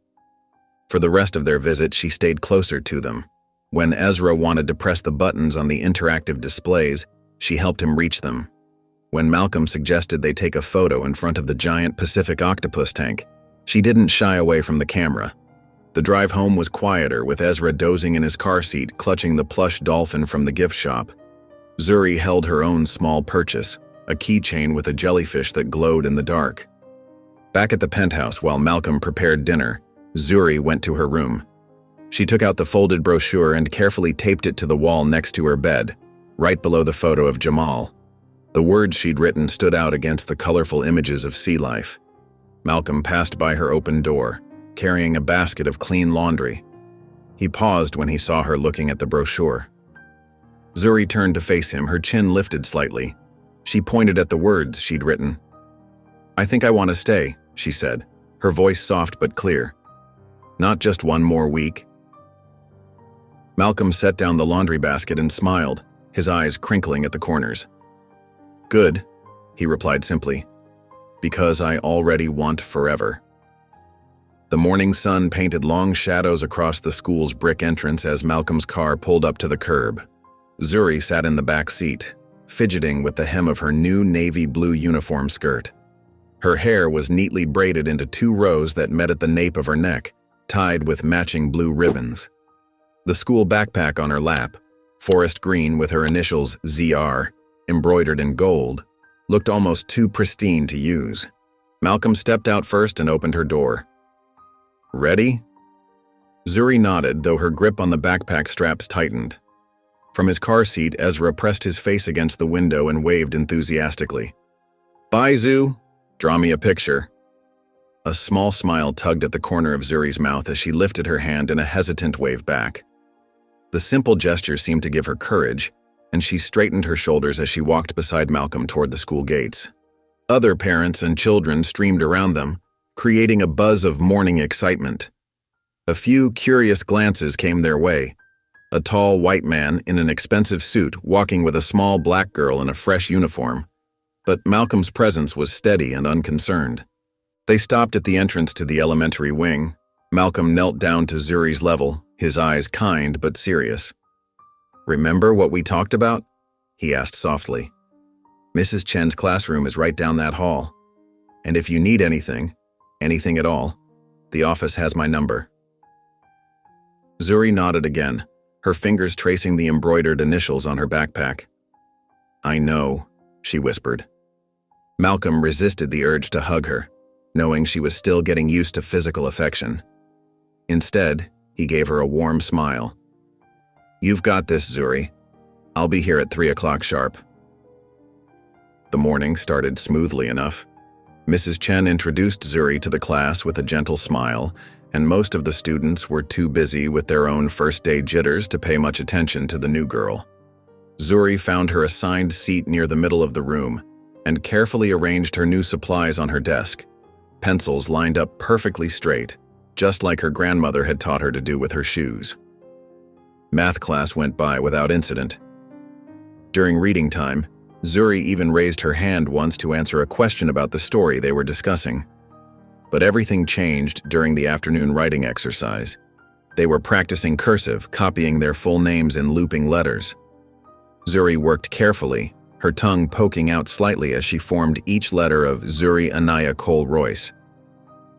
For the rest of their visit, she stayed closer to them. When Ezra wanted to press the buttons on the interactive displays, she helped him reach them. When Malcolm suggested they take a photo in front of the giant Pacific octopus tank, she didn't shy away from the camera. The drive home was quieter, with Ezra dozing in his car seat, clutching the plush dolphin from the gift shop. Zuri held her own small purchase, a keychain with a jellyfish that glowed in the dark. Back at the penthouse while Malcolm prepared dinner, Zuri went to her room. She took out the folded brochure and carefully taped it to the wall next to her bed, right below the photo of Jamal. The words she'd written stood out against the colorful images of sea life. Malcolm passed by her open door, carrying a basket of clean laundry. He paused when he saw her looking at the brochure. Zuri turned to face him, her chin lifted slightly. She pointed at the words she'd written. "I think I want to stay," she said, her voice soft but clear. "Not just one more week." Malcolm set down the laundry basket and smiled, his eyes crinkling at the corners. "Good," he replied simply, "because I already want forever." The morning sun painted long shadows across the school's brick entrance as Malcolm's car pulled up to the curb. Zuri sat in the back seat, fidgeting with the hem of her new navy blue uniform skirt. Her hair was neatly braided into 2 rows that met at the nape of her neck, tied with matching blue ribbons. The school backpack on her lap, forest green with her initials ZR, embroidered in gold, looked almost too pristine to use. Malcolm stepped out first and opened her door. "Ready?" Zuri nodded, though her grip on the backpack straps tightened. From his car seat, Ezra pressed his face against the window and waved enthusiastically. "Bye, Zoo. Draw me a picture." A small smile tugged at the corner of Zuri's mouth as she lifted her hand in a hesitant wave back. The simple gesture seemed to give her courage, and she straightened her shoulders as she walked beside Malcolm toward the school gates. Other parents and children streamed around them, creating a buzz of morning excitement. A few curious glances came their way. A tall white man in an expensive suit walking with a small black girl in a fresh uniform. But Malcolm's presence was steady and unconcerned. They stopped at the entrance to the elementary wing. Malcolm knelt down to Zuri's level, his eyes kind but serious. "Remember what we talked about?" he asked softly. "Mrs. Chen's classroom is right down that hall. And if you need anything at all, the office has my number." Zuri nodded again, her fingers tracing the embroidered initials on her backpack. "I know," she whispered. Malcolm resisted the urge to hug her, knowing she was still getting used to physical affection. Instead, he gave her a warm smile. "You've got this, Zuri. I'll be here at 3 o'clock sharp." The morning started smoothly enough. Mrs. Chen introduced Zuri to the class with a gentle smile, and most of the students were too busy with their own first-day jitters to pay much attention to the new girl. Zuri found her assigned seat near the middle of the room and carefully arranged her new supplies on her desk. Pencils lined up perfectly straight, just like her grandmother had taught her to do with her shoes. Math class went by without incident. During reading time, Zuri even raised her hand once to answer a question about the story they were discussing. But everything changed during the afternoon writing exercise. They were practicing cursive, copying their full names in looping letters. Zuri worked carefully, her tongue poking out slightly as she formed each letter of Zuri Anaya Cole Royce.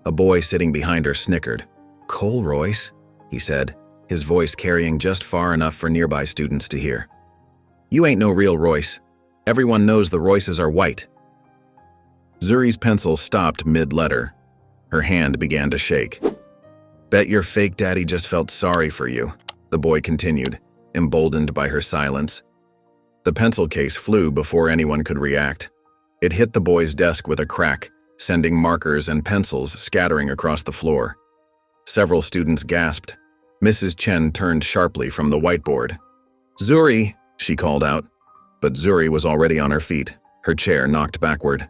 A boy sitting behind her snickered. "Cole Royce?" he said, his voice carrying just far enough for nearby students to hear. "You ain't no real Royce. Everyone knows the Royces are white." Zuri's pencil stopped mid-letter. Her hand began to shake. "Bet your fake daddy just felt sorry for you," the boy continued, emboldened by her silence. The pencil case flew before anyone could react. It hit the boy's desk with a crack, sending markers and pencils scattering across the floor. Several students gasped. Mrs. Chen turned sharply from the whiteboard. "Zuri," she called out. But Zuri was already on her feet, her chair knocked backward.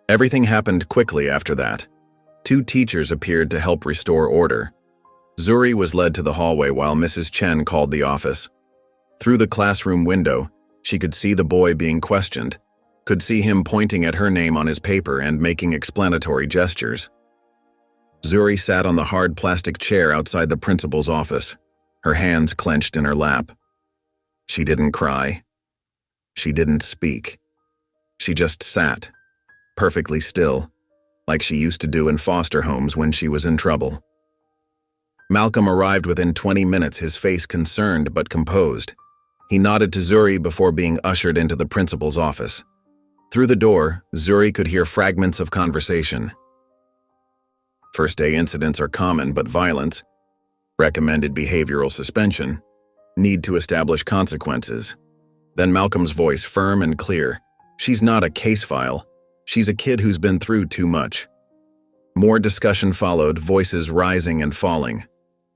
Everything happened quickly after that. 2 teachers appeared to help restore order. Zuri was led to the hallway while Mrs. Chen called the office. Through the classroom window, she could see the boy being questioned, could see him pointing at her name on his paper and making explanatory gestures. Zuri sat on the hard plastic chair outside the principal's office, her hands clenched in her lap. She didn't cry. She didn't speak. She just sat, perfectly still, like she used to do in foster homes when she was in trouble. Malcolm arrived within 20 minutes, his face concerned but composed. He nodded to Zuri before being ushered into the principal's office. Through the door, Zuri could hear fragments of conversation. First-day incidents are common but violent. Recommended behavioral suspension. Need to establish consequences. Then Malcolm's voice, firm and clear. "She's not a case file. She's a kid who's been through too much." More discussion followed, voices rising and falling.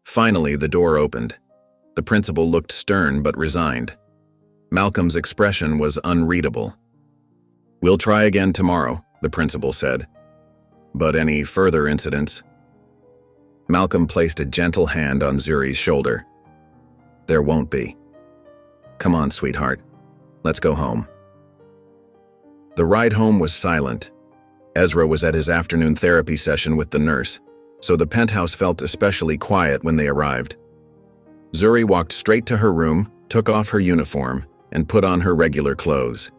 Finally, the door opened. The principal looked stern but resigned. Malcolm's expression was unreadable. "We'll try again tomorrow," the principal said. "But any further incidents?" Malcolm placed a gentle hand on Zuri's shoulder. "There won't be. Come on, sweetheart. Let's go home." The ride home was silent. Ezra was at his afternoon therapy session with the nurse, so the penthouse felt especially quiet when they arrived. Zuri walked straight to her room, took off her uniform, and put on her regular clothes.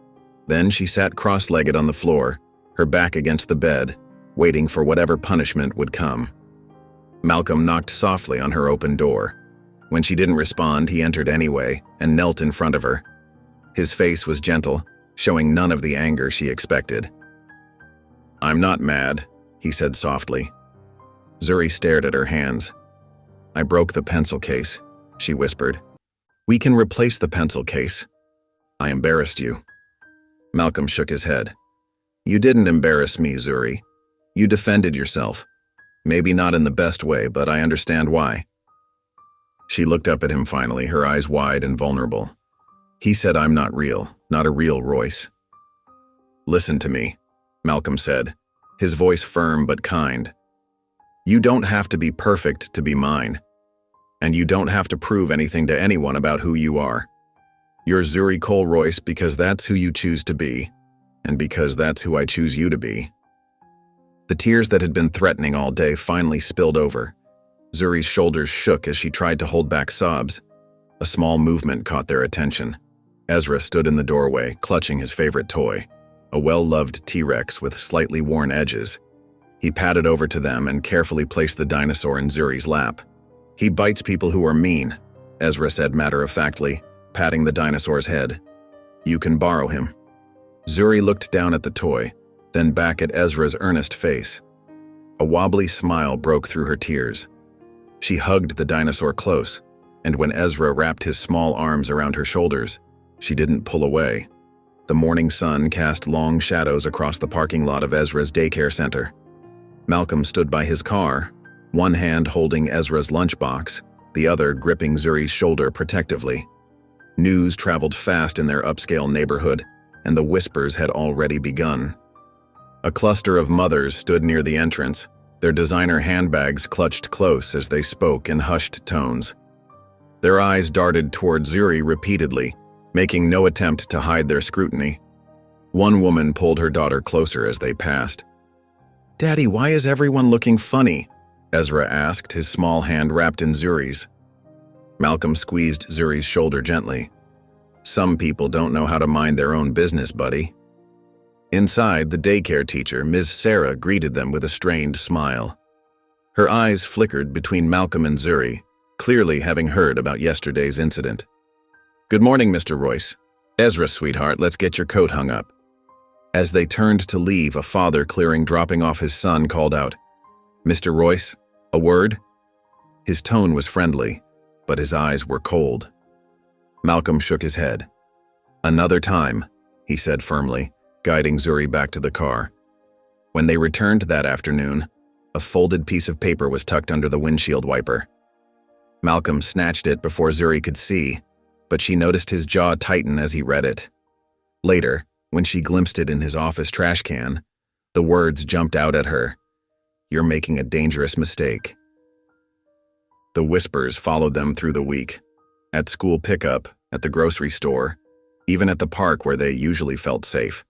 Then she sat cross-legged on the floor, her back against the bed, waiting for whatever punishment would come. Malcolm knocked softly on her open door. When she didn't respond, he entered anyway and knelt in front of her. His face was gentle, showing none of the anger she expected. "I'm not mad," he said softly. Zuri stared at her hands. "I broke the pencil case," she whispered. "We can replace the pencil case. I embarrassed you." Malcolm shook his head. "You didn't embarrass me, Zuri. You defended yourself. Maybe not in the best way, but I understand why." She looked up at him finally, her eyes wide and vulnerable. "He said I'm not real, not a real Royce." "Listen to me," Malcolm said, his voice firm but kind. "You don't have to be perfect to be mine. And you don't have to prove anything to anyone about who you are. You're Zuri Cole Royce because that's who you choose to be, and because that's who I choose you to be." The tears that had been threatening all day finally spilled over. Zuri's shoulders shook as she tried to hold back sobs. A small movement caught their attention. Ezra stood in the doorway, clutching his favorite toy, a well-loved T-Rex with slightly worn edges. He padded over to them and carefully placed the dinosaur in Zuri's lap. "He bites people who are mean," Ezra said matter-of-factly, patting the dinosaur's head. "You can borrow him." Zuri looked down at the toy, then back at Ezra's earnest face. A wobbly smile broke through her tears. She hugged the dinosaur close, and when Ezra wrapped his small arms around her shoulders, she didn't pull away. The morning sun cast long shadows across the parking lot of Ezra's daycare center. Malcolm stood by his car, one hand holding Ezra's lunchbox, the other gripping Zuri's shoulder protectively. News traveled fast in their upscale neighborhood, and the whispers had already begun. A cluster of mothers stood near the entrance, their designer handbags clutched close as they spoke in hushed tones. Their eyes darted toward Zuri repeatedly, making no attempt to hide their scrutiny. One woman pulled her daughter closer as they passed. "Daddy, why is everyone looking funny?" Ezra asked, his small hand wrapped in Zuri's. Malcolm squeezed Zuri's shoulder gently. "Some people don't know how to mind their own business, buddy." Inside, the daycare teacher, Ms. Sarah, greeted them with a strained smile. Her eyes flickered between Malcolm and Zuri, clearly having heard about yesterday's incident. "Good morning, Mr. Royce. Ezra, sweetheart, let's get your coat hung up." As they turned to leave, a father dropping off his son called out, "Mr. Royce, a word?" His tone was friendly, but his eyes were cold. Malcolm shook his head. "Another time," he said firmly, guiding Zuri back to the car. When they returned that afternoon, a folded piece of paper was tucked under the windshield wiper. Malcolm snatched it before Zuri could see, but she noticed his jaw tighten as he read it. Later, when she glimpsed it in his office trash can, the words jumped out at her. "You're making a dangerous mistake." The whispers followed them through the week. At school pickup, at the grocery store, even at the park where they usually felt safe.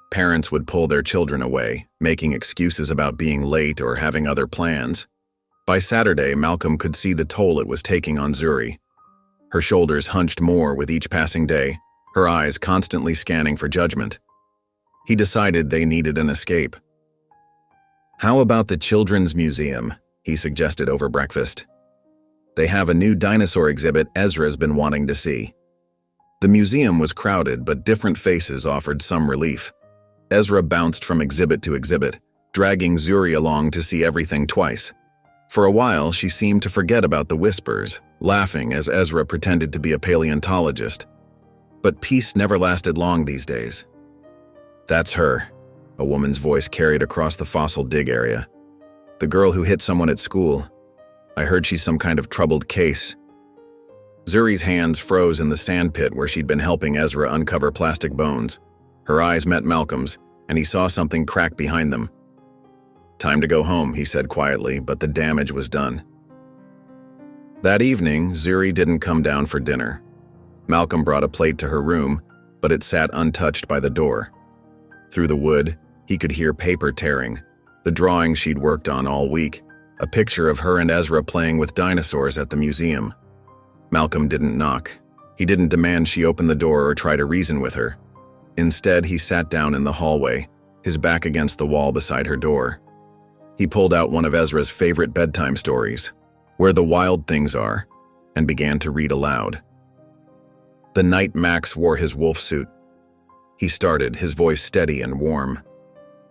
Parents would pull their children away, making excuses about being late or having other plans. By Saturday, Malcolm could see the toll it was taking on Zuri. Her shoulders hunched more with each passing day, her eyes constantly scanning for judgment. He decided they needed an escape. "How about the Children's Museum?" he suggested over breakfast. "They have a new dinosaur exhibit Ezra's been wanting to see." The museum was crowded, but different faces offered some relief. Ezra bounced from exhibit to exhibit, dragging Zuri along to see everything twice. For a while, she seemed to forget about the whispers, laughing as Ezra pretended to be a paleontologist. But peace never lasted long these days. "That's her," a woman's voice carried across the fossil dig area. "The girl who hit someone at school. I heard she's some kind of troubled case." Zuri's hands froze in the sandpit where she'd been helping Ezra uncover plastic bones. Her eyes met Malcolm's, and he saw something crack behind them. "Time to go home," he said quietly, but the damage was done. That evening, Zuri didn't come down for dinner. Malcolm brought a plate to her room, but it sat untouched by the door. Through the wood, he could hear paper tearing, the drawing she'd worked on all week, a picture of her and Ezra playing with dinosaurs at the museum. Malcolm didn't knock. He didn't demand she open the door or try to reason with her. Instead, he sat down in the hallway, his back against the wall beside her door. He pulled out one of Ezra's favorite bedtime stories, Where the Wild Things Are, and began to read aloud. The night Max wore his wolf suit. He started, his voice steady and warm.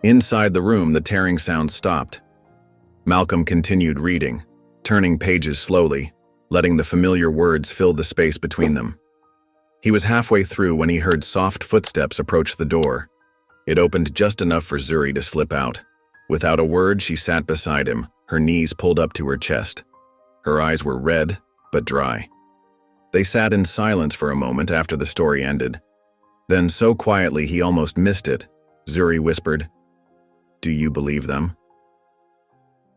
Inside the room, the tearing sound stopped. Malcolm continued reading, turning pages slowly, letting the familiar words fill the space between them. He was halfway through when he heard soft footsteps approach the door. It opened just enough for Zuri to slip out. Without a word, she sat beside him, her knees pulled up to her chest. Her eyes were red, but dry. They sat in silence for a moment after the story ended. Then, so quietly he almost missed it, Zuri whispered, "Do you believe them?"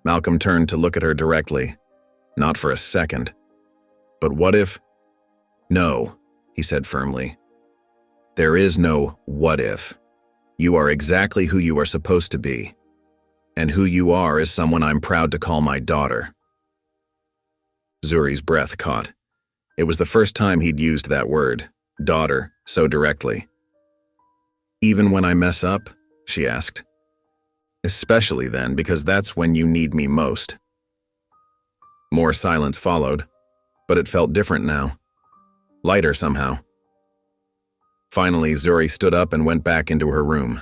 Malcolm turned to look at her directly. Not for a second. "But what if—" "No," he said firmly. "There is no what if. You are exactly who you are supposed to be. And who you are is someone I'm proud to call my daughter." Zuri's breath caught. It was the first time he'd used that word, daughter, so directly. "Even when I mess up?" she asked. "Especially then, because that's when you need me most." More silence followed, but it felt different now. Lighter somehow. Finally, Zuri stood up and went back into her room.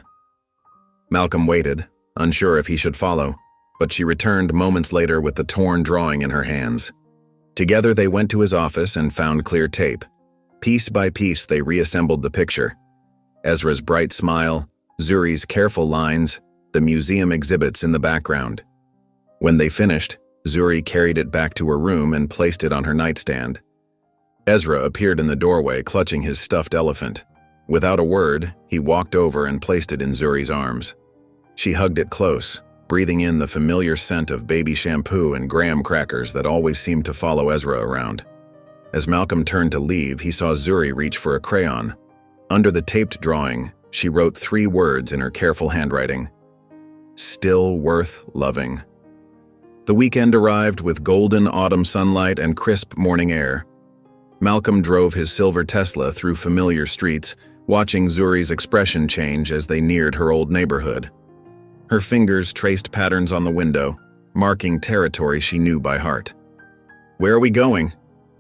Malcolm waited, unsure if he should follow, but she returned moments later with the torn drawing in her hands. Together they went to his office and found clear tape. Piece by piece they reassembled the picture. Ezra's bright smile, Zuri's careful lines, the museum exhibits in the background. When they finished, Zuri carried it back to her room and placed it on her nightstand. Ezra appeared in the doorway clutching his stuffed elephant. Without a word, he walked over and placed it in Zuri's arms. She hugged it close, breathing in the familiar scent of baby shampoo and graham crackers that always seemed to follow Ezra around. As Malcolm turned to leave, he saw Zuri reach for a crayon. Under the taped drawing, she wrote 3 words in her careful handwriting. "Still worth loving." The weekend arrived with golden autumn sunlight and crisp morning air. Malcolm drove his silver Tesla through familiar streets, watching Zuri's expression change as they neared her old neighborhood. Her fingers traced patterns on the window, marking territory she knew by heart. "Where are we going?"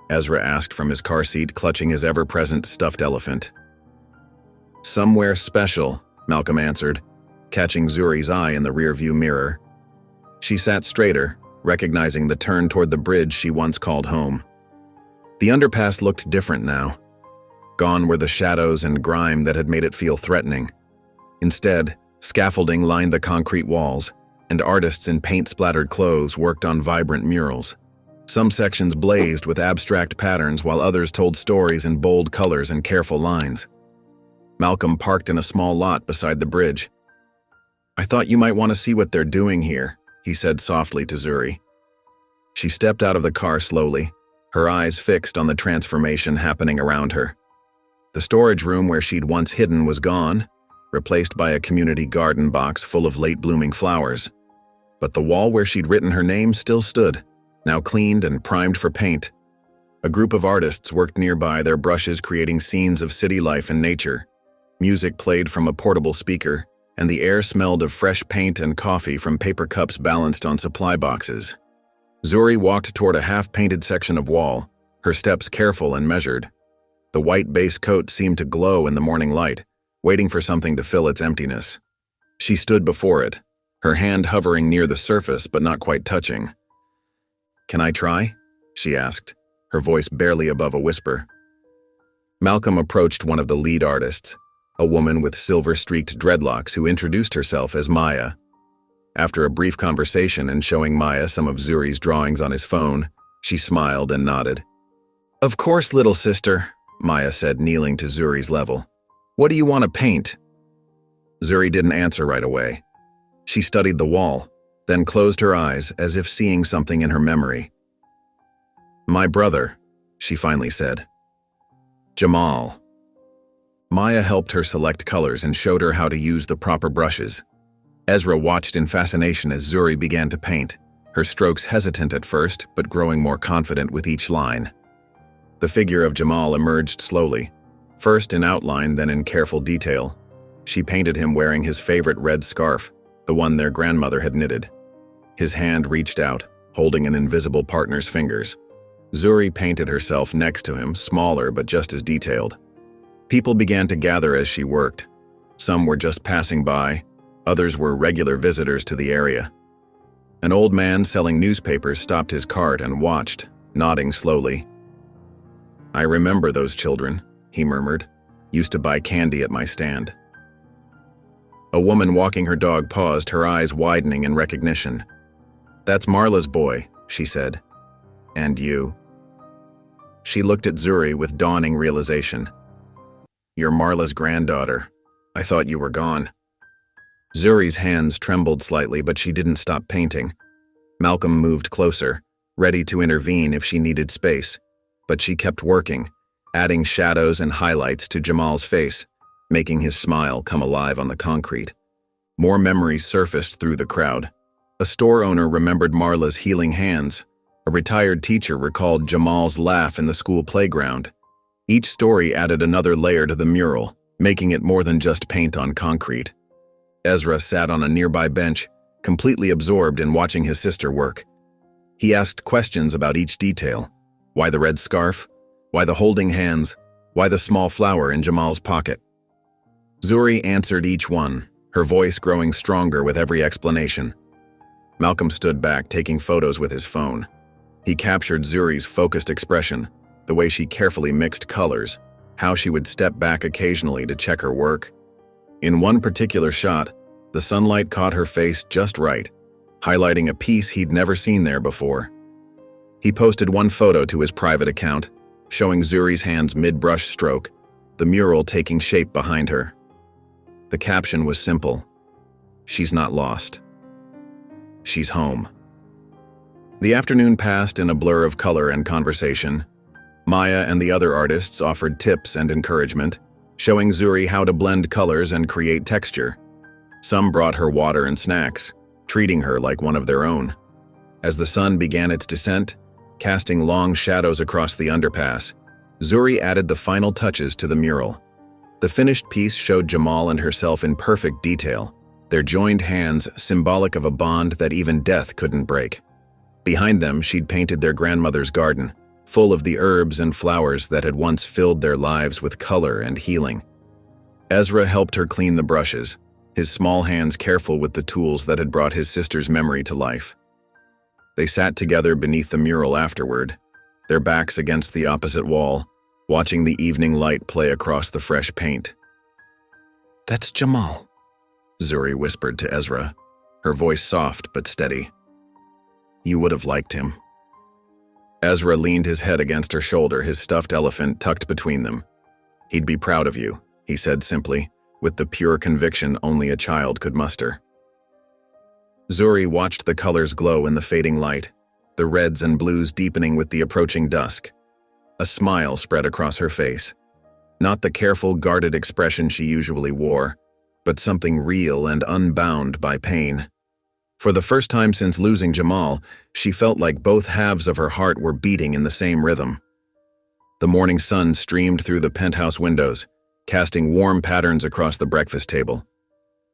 Ezra asked from his car seat, clutching his ever-present stuffed elephant. "Somewhere special," Malcolm answered, catching Zuri's eye in the rearview mirror. She sat straighter, recognizing the turn toward the bridge she once called home. The underpass looked different now. Gone were the shadows and grime that had made it feel threatening. Instead, scaffolding lined the concrete walls, and artists in paint-splattered clothes worked on vibrant murals. Some sections blazed with abstract patterns while others told stories in bold colors and careful lines. Malcolm parked in a small lot beside the bridge. "I thought you might want to see what they're doing here," he said softly to Zuri. She stepped out of the car slowly, her eyes fixed on the transformation happening around her. The storage room where she'd once hidden was gone, replaced by a community garden box full of late-blooming flowers. But the wall where she'd written her name still stood, now cleaned and primed for paint. A group of artists worked nearby, their brushes creating scenes of city life and nature. Music played from a portable speaker, and the air smelled of fresh paint and coffee from paper cups balanced on supply boxes. Zuri walked toward a half-painted section of wall, her steps careful and measured. The white base coat seemed to glow in the morning light, waiting for something to fill its emptiness. She stood before it, her hand hovering near the surface but not quite touching. "Can I try?" she asked, her voice barely above a whisper. Malcolm approached one of the lead artists, a woman with silver-streaked dreadlocks who introduced herself as Maya. After a brief conversation and showing Maya some of Zuri's drawings on his phone, she smiled and nodded. "Of course, little sister," Maya said, kneeling to Zuri's level. "What do you want to paint?" Zuri didn't answer right away. She studied the wall, then closed her eyes as if seeing something in her memory. "My brother," she finally said. "Jamal." Maya helped her select colors and showed her how to use the proper brushes. Ezra watched in fascination as Zuri began to paint, her strokes hesitant at first but growing more confident with each line. The figure of Jamal emerged slowly, first in outline then in careful detail. She painted him wearing his favorite red scarf, the one their grandmother had knitted. His hand reached out, holding an invisible partner's fingers. Zuri painted herself next to him, smaller but just as detailed. People began to gather as she worked. Some were just passing by, others were regular visitors to the area. An old man selling newspapers stopped his cart and watched, nodding slowly. "I remember those children," he murmured. "Used to buy candy at my stand." A woman walking her dog paused, her eyes widening in recognition. "That's Marla's boy," she said. "And you?" She looked at Zuri with dawning realization. "You're Marla's granddaughter. I thought you were gone." Zuri's hands trembled slightly, but she didn't stop painting. Malcolm moved closer, ready to intervene if she needed space, but she kept working, adding shadows and highlights to Jamal's face, making his smile come alive on the concrete. More memories surfaced through the crowd. A store owner remembered Marla's healing hands. A retired teacher recalled Jamal's laugh in the school playground. Each story added another layer to the mural, making it more than just paint on concrete. Ezra sat on a nearby bench, completely absorbed in watching his sister work. He asked questions about each detail. Why the red scarf? Why the holding hands? Why the small flower in Jamal's pocket? Zuri answered each one, her voice growing stronger with every explanation. Malcolm stood back, taking photos with his phone. He captured Zuri's focused expression, the way she carefully mixed colors, how she would step back occasionally to check her work. In one particular shot, the sunlight caught her face just right, highlighting a piece he'd never seen there before. He posted one photo to his private account, showing Zuri's hands mid-brush stroke, the mural taking shape behind her. The caption was simple: "She's not lost. She's home." The afternoon passed in a blur of color and conversation. Maya and the other artists offered tips and encouragement, showing Zuri how to blend colors and create texture. Some brought her water and snacks, treating her like one of their own. As the sun began its descent, casting long shadows across the underpass, Zuri added the final touches to the mural. The finished piece showed Jamal and herself in perfect detail, their joined hands symbolic of a bond that even death couldn't break. Behind them, she'd painted their grandmother's garden, full of the herbs and flowers that had once filled their lives with color and healing. Ezra helped her clean the brushes, his small hands careful with the tools that had brought his sister's memory to life. They sat together beneath the mural afterward, their backs against the opposite wall, watching the evening light play across the fresh paint. "That's Jamal," Zuri whispered to Ezra, her voice soft but steady. "You would have liked him." Ezra leaned his head against her shoulder, his stuffed elephant tucked between them. "He'd be proud of you," he said simply, with the pure conviction only a child could muster. Zuri watched the colors glow in the fading light, the reds and blues deepening with the approaching dusk. A smile spread across her face. Not the careful, guarded expression she usually wore, but something real and unbound by pain. For the first time since losing Jamal, she felt like both halves of her heart were beating in the same rhythm. The morning sun streamed through the penthouse windows, casting warm patterns across the breakfast table.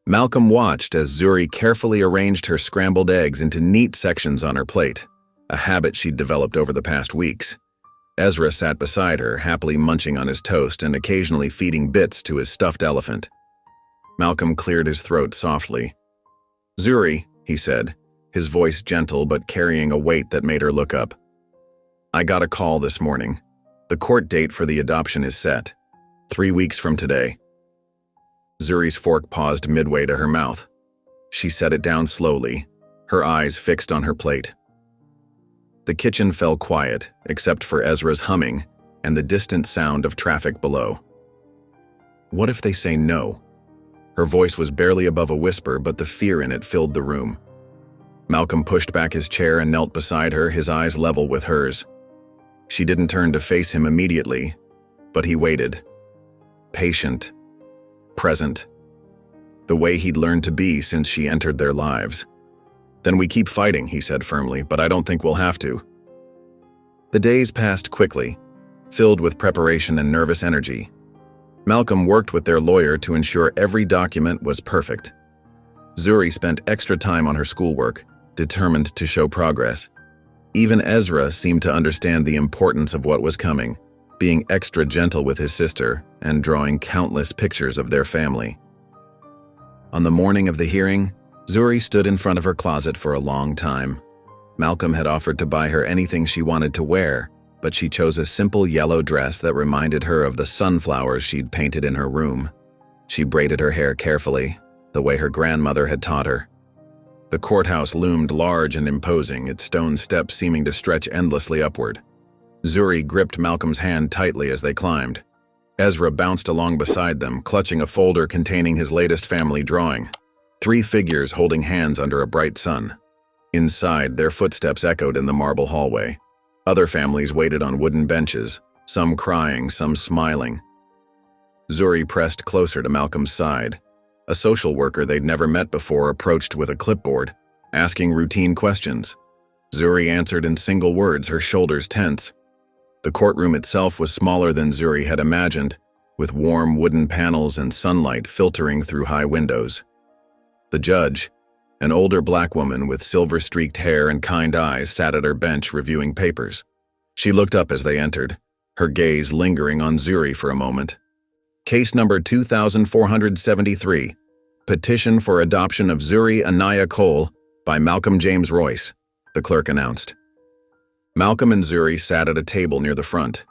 Malcolm watched as Zuri carefully arranged her scrambled eggs into neat sections on her plate, a habit she'd developed over the past weeks. Ezra sat beside her, happily munching on his toast and occasionally feeding bits to his stuffed elephant. Malcolm cleared his throat softly. "Zuri," he said, his voice gentle but carrying a weight that made her look up. "I got a call this morning. The court date for the adoption is set. 3 weeks from today." Zuri's fork paused midway to her mouth. She set it down slowly, her eyes fixed on her plate. The kitchen fell quiet, except for Ezra's humming and the distant sound of traffic below. "What if they say no?" Her voice was barely above a whisper, but the fear in it filled the room. Malcolm pushed back his chair and knelt beside her, his eyes level with hers. She didn't turn to face him immediately, but he waited. Patient. Present. The way he'd learned to be since she entered their lives. "Then we keep fighting," he said firmly, "but I don't think we'll have to." The days passed quickly, filled with preparation and nervous energy. Malcolm worked with their lawyer to ensure every document was perfect. Zuri spent extra time on her schoolwork, determined to show progress. Even Ezra seemed to understand the importance of what was coming, being extra gentle with his sister and drawing countless pictures of their family. On the morning of the hearing, Zuri stood in front of her closet for a long time. Malcolm had offered to buy her anything she wanted to wear, but she chose a simple yellow dress that reminded her of the sunflowers she'd painted in her room. She braided her hair carefully, the way her grandmother had taught her. The courthouse loomed large and imposing, its stone steps seeming to stretch endlessly upward. Zuri gripped Malcolm's hand tightly as they climbed. Ezra bounced along beside them, clutching a folder containing his latest family drawing. 3 figures holding hands under a bright sun. Inside, their footsteps echoed in the marble hallway. Other families waited on wooden benches, some crying, some smiling. Zuri pressed closer to Malcolm's side. A social worker they'd never met before approached with a clipboard, asking routine questions. Zuri answered in single words, her shoulders tense. The courtroom itself was smaller than Zuri had imagined, with warm wooden panels and sunlight filtering through high windows. The judge, an older black woman with silver-streaked hair and kind eyes, sat at her bench reviewing papers. She looked up as they entered, her gaze lingering on Zuri for a moment. "Case number 2473, Petition for Adoption of Zuri Anaya Cole by Malcolm James Royce," the clerk announced. Malcolm and Zuri sat at a table near the front.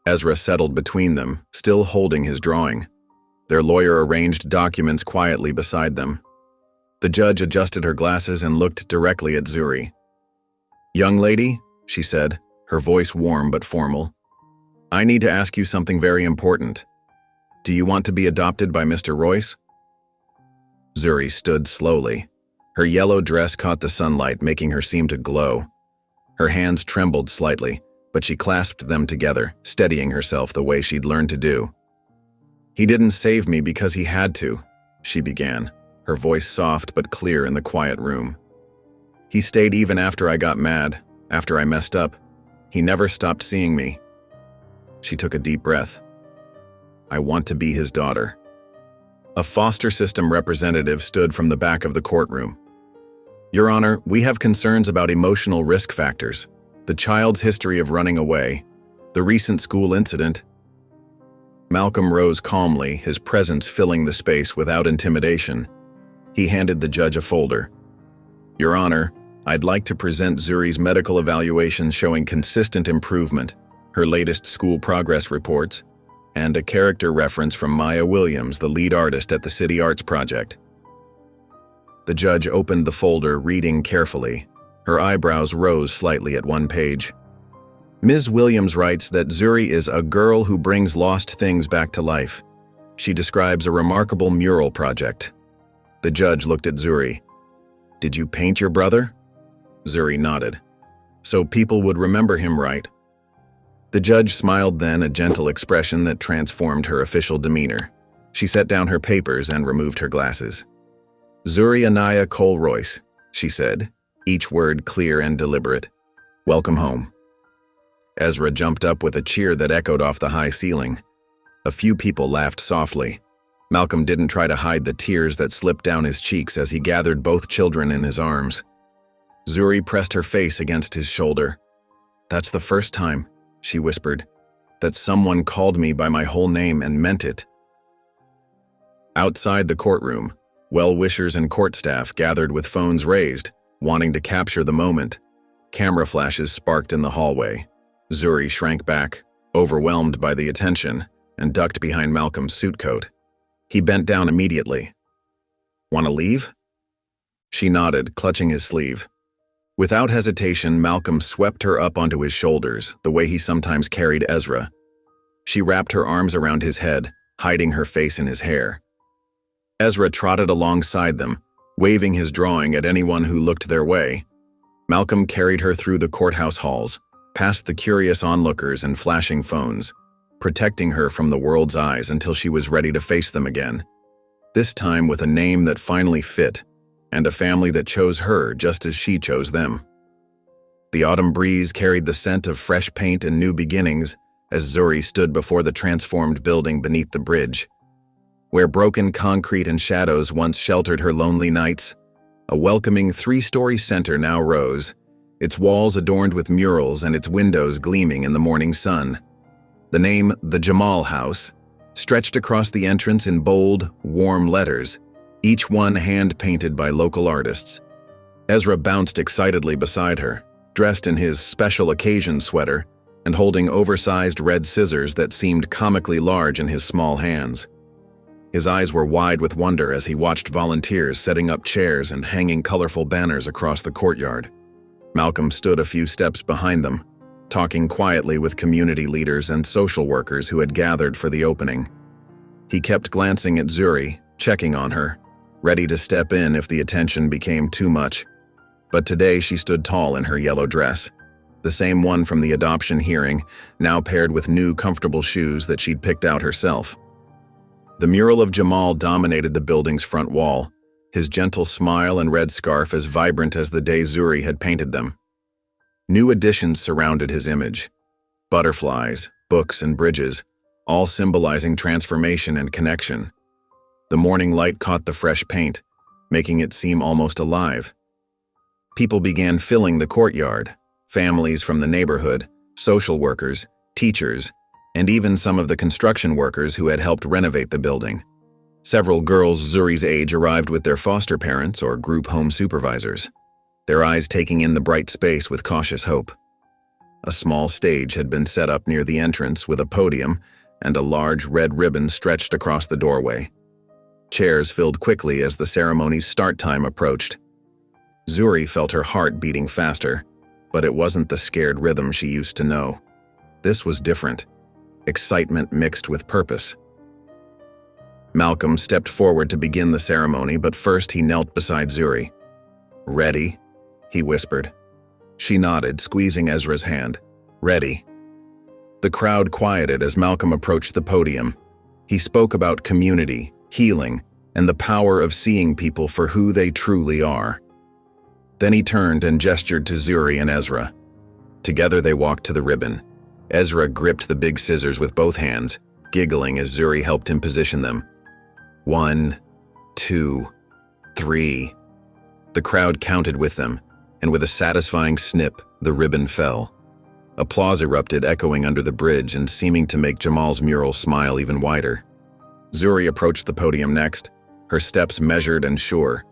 Ezra settled between them, still holding his drawing. Their lawyer arranged documents quietly beside them. The judge adjusted her glasses and looked directly at Zuri. "Young lady," she said, her voice warm but formal, "I need to ask you something very important. Do you want to be adopted by Mr. Royce?" Zuri stood slowly. Her yellow dress caught the sunlight, making her seem to glow. Her hands trembled slightly, but she clasped them together, steadying herself the way she'd learned to do. "He didn't save me because he had to," she began, her voice soft but clear in the quiet room. "He stayed even after I got mad, after I messed up. He never stopped seeing me." She took a deep breath. "I want to be his daughter." A foster system representative stood from the back of the courtroom. "Your Honor, we have concerns about emotional risk factors, the child's history of running away, the recent school incident." Malcolm rose calmly, his presence filling the space without intimidation. He handed the judge a folder. "Your Honor, I'd like to present Zuri's medical evaluation showing consistent improvement, her latest school progress reports, and a character reference from Maya Williams, the lead artist at the City Arts Project." The judge opened the folder, reading carefully. Her eyebrows rose slightly at one page. Ms. Williams writes that Zuri is a girl who brings lost things back to life. She describes a remarkable mural project. The judge looked at Zuri. "Did you paint your brother?" Zuri nodded. "So people would remember him, right?" The judge smiled then, a gentle expression that transformed her official demeanor. She set down her papers and removed her glasses. "Zuri Anaya Cole-Royce," she said, each word clear and deliberate. "Welcome home." Ezra jumped up with a cheer that echoed off the high ceiling. A few people laughed softly. Malcolm didn't try to hide the tears that slipped down his cheeks as he gathered both children in his arms. Zuri pressed her face against his shoulder. "That's the first time," she whispered, "that someone called me by my whole name and meant it." Outside the courtroom, well-wishers and court staff gathered with phones raised, wanting to capture the moment. Camera flashes sparked in the hallway. Zuri shrank back, overwhelmed by the attention, and ducked behind Malcolm's suit coat. He bent down immediately. "Want to leave?" She nodded, clutching his sleeve. Without hesitation, Malcolm swept her up onto his shoulders, the way he sometimes carried Ezra. She wrapped her arms around his head, hiding her face in his hair. Ezra trotted alongside them, waving his drawing at anyone who looked their way. Malcolm carried her through the courthouse halls, past the curious onlookers and flashing phones, protecting her from the world's eyes until she was ready to face them again. This time with a name that finally fit, and a family that chose her just as she chose them. The autumn breeze carried the scent of fresh paint and new beginnings as Zuri stood before the transformed building beneath the bridge. Where broken concrete and shadows once sheltered her lonely nights, a welcoming three-story center now rose, its walls adorned with murals and its windows gleaming in the morning sun. The name, the Jamal House, stretched across the entrance in bold, warm letters, each one hand-painted by local artists. Ezra bounced excitedly beside her, dressed in his special occasion sweater and holding oversized red scissors that seemed comically large in his small hands. His eyes were wide with wonder as he watched volunteers setting up chairs and hanging colorful banners across the courtyard. Malcolm stood a few steps behind them, talking quietly with community leaders and social workers who had gathered for the opening. He kept glancing at Zuri, checking on her, ready to step in if the attention became too much. But today she stood tall in her yellow dress, the same one from the adoption hearing, now paired with new comfortable shoes that she'd picked out herself. The mural of Jamal dominated the building's front wall, his gentle smile and red scarf as vibrant as the day Zuri had painted them. New additions surrounded his image. Butterflies, books, and bridges, all symbolizing transformation and connection. The morning light caught the fresh paint, making it seem almost alive. People began filling the courtyard, families from the neighborhood, social workers, teachers, and even some of the construction workers who had helped renovate the building. Several girls Zuri's age arrived with their foster parents or group home supervisors, their eyes taking in the bright space with cautious hope. A small stage had been set up near the entrance with a podium and a large red ribbon stretched across the doorway. Chairs filled quickly as the ceremony's start time approached. Zuri felt her heart beating faster, but it wasn't the scared rhythm she used to know. This was different, excitement mixed with purpose. Malcolm stepped forward to begin the ceremony, but first he knelt beside Zuri. "Ready?" he whispered. She nodded, squeezing Ezra's hand. "Ready." The crowd quieted as Malcolm approached the podium. He spoke about community, healing, and the power of seeing people for who they truly are. Then he turned and gestured to Zuri and Ezra. Together they walked to the ribbon. Ezra gripped the big scissors with both hands, giggling as Zuri helped him position them. 1, 2, 3. The crowd counted with them, and with a satisfying snip, the ribbon fell. Applause erupted, echoing under the bridge and seeming to make Jamal's mural smile even wider. Zuri approached the podium next, her steps measured and sure.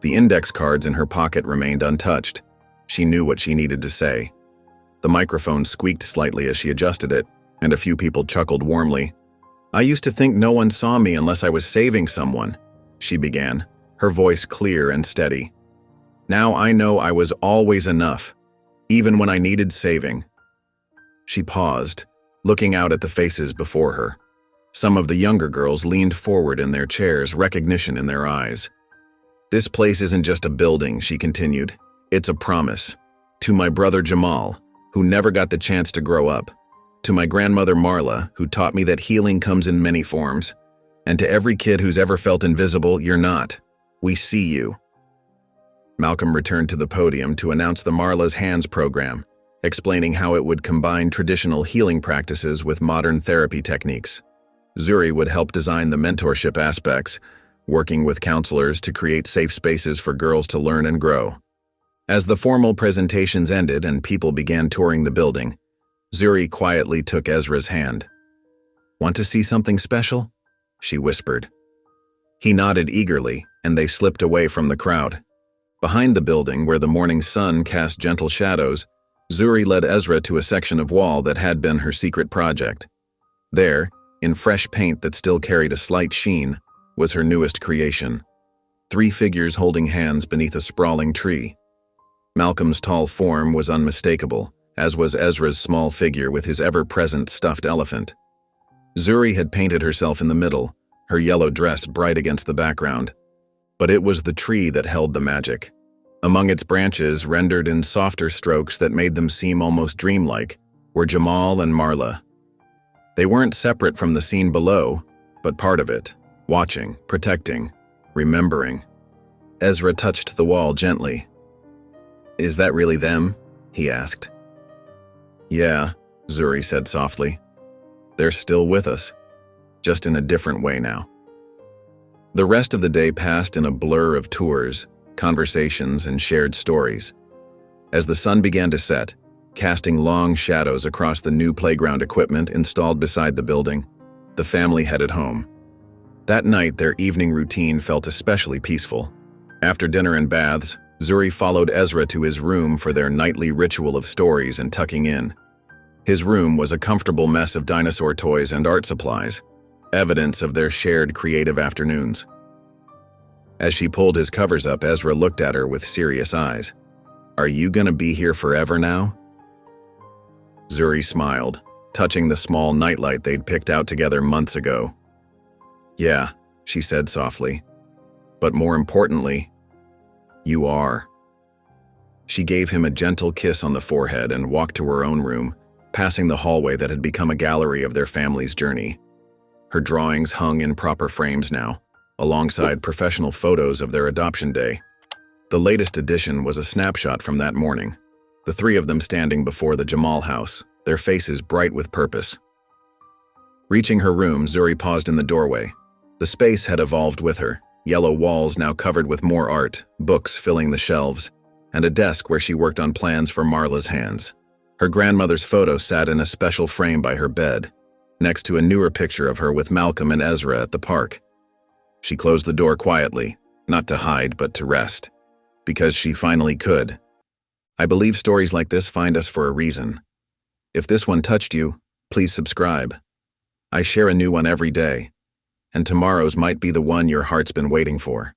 The index cards in her pocket remained untouched. She knew what she needed to say. The microphone squeaked slightly as she adjusted it, and a few people chuckled warmly. "I used to think no one saw me unless I was saving someone," she began, her voice clear and steady. "Now I know I was always enough, even when I needed saving." She paused, looking out at the faces before her. Some of the younger girls leaned forward in their chairs, recognition in their eyes. "This place isn't just a building," she continued. "It's a promise. To my brother Jamal, who never got the chance to grow up. To my grandmother Marla, who taught me that healing comes in many forms. And to every kid who's ever felt invisible, you're not. We see you." Malcolm returned to the podium to announce the Marla's Hands program, explaining how it would combine traditional healing practices with modern therapy techniques. Zuri would help design the mentorship aspects, working with counselors to create safe spaces for girls to learn and grow. As the formal presentations ended and people began touring the building, Zuri quietly took Ezra's hand. "Want to see something special?" she whispered. He nodded eagerly, and they slipped away from the crowd. Behind the building, where the morning sun cast gentle shadows, Zuri led Ezra to a section of wall that had been her secret project. There, in fresh paint that still carried a slight sheen, was her newest creation. 3 figures holding hands beneath a sprawling tree. Malcolm's tall form was unmistakable, as was Ezra's small figure with his ever-present stuffed elephant. Zuri had painted herself in the middle, her yellow dress bright against the background. But it was the tree that held the magic. Among its branches, rendered in softer strokes that made them seem almost dreamlike, were Jamal and Marla. They weren't separate from the scene below, but part of it, watching, protecting, remembering. Ezra touched the wall gently. "Is that really them?" he asked. "Yeah," Zuri said softly. "They're still with us, just in a different way now." The rest of the day passed in a blur of tours, conversations, and shared stories. As the sun began to set, casting long shadows across the new playground equipment installed beside the building, the family headed home. That night, their evening routine felt especially peaceful. After dinner and baths, Zuri followed Ezra to his room for their nightly ritual of stories and tucking in. His room was a comfortable mess of dinosaur toys and art supplies, evidence of their shared creative afternoons. As she pulled his covers up, Ezra looked at her with serious eyes. "Are you gonna be here forever now?" Zuri smiled, touching the small nightlight they'd picked out together months ago. "Yeah," she said softly. "But more importantly, you are." She gave him a gentle kiss on the forehead and walked to her own room, passing the hallway that had become a gallery of their family's journey. Her drawings hung in proper frames now, alongside professional photos of their adoption day. The latest addition was a snapshot from that morning, the 3 of them standing before the Jamal house, their faces bright with purpose. Reaching her room, Zuri paused in the doorway. The space had evolved with her, yellow walls now covered with more art, books filling the shelves, and a desk where she worked on plans for Marla's Hands. Her grandmother's photo sat in a special frame by her bed, next to a newer picture of her with Malcolm and Ezra at the park. She closed the door quietly, not to hide but to rest, because she finally could. I believe stories like this find us for a reason. If this one touched you, please subscribe. I share a new one every day, and tomorrow's might be the one your heart's been waiting for.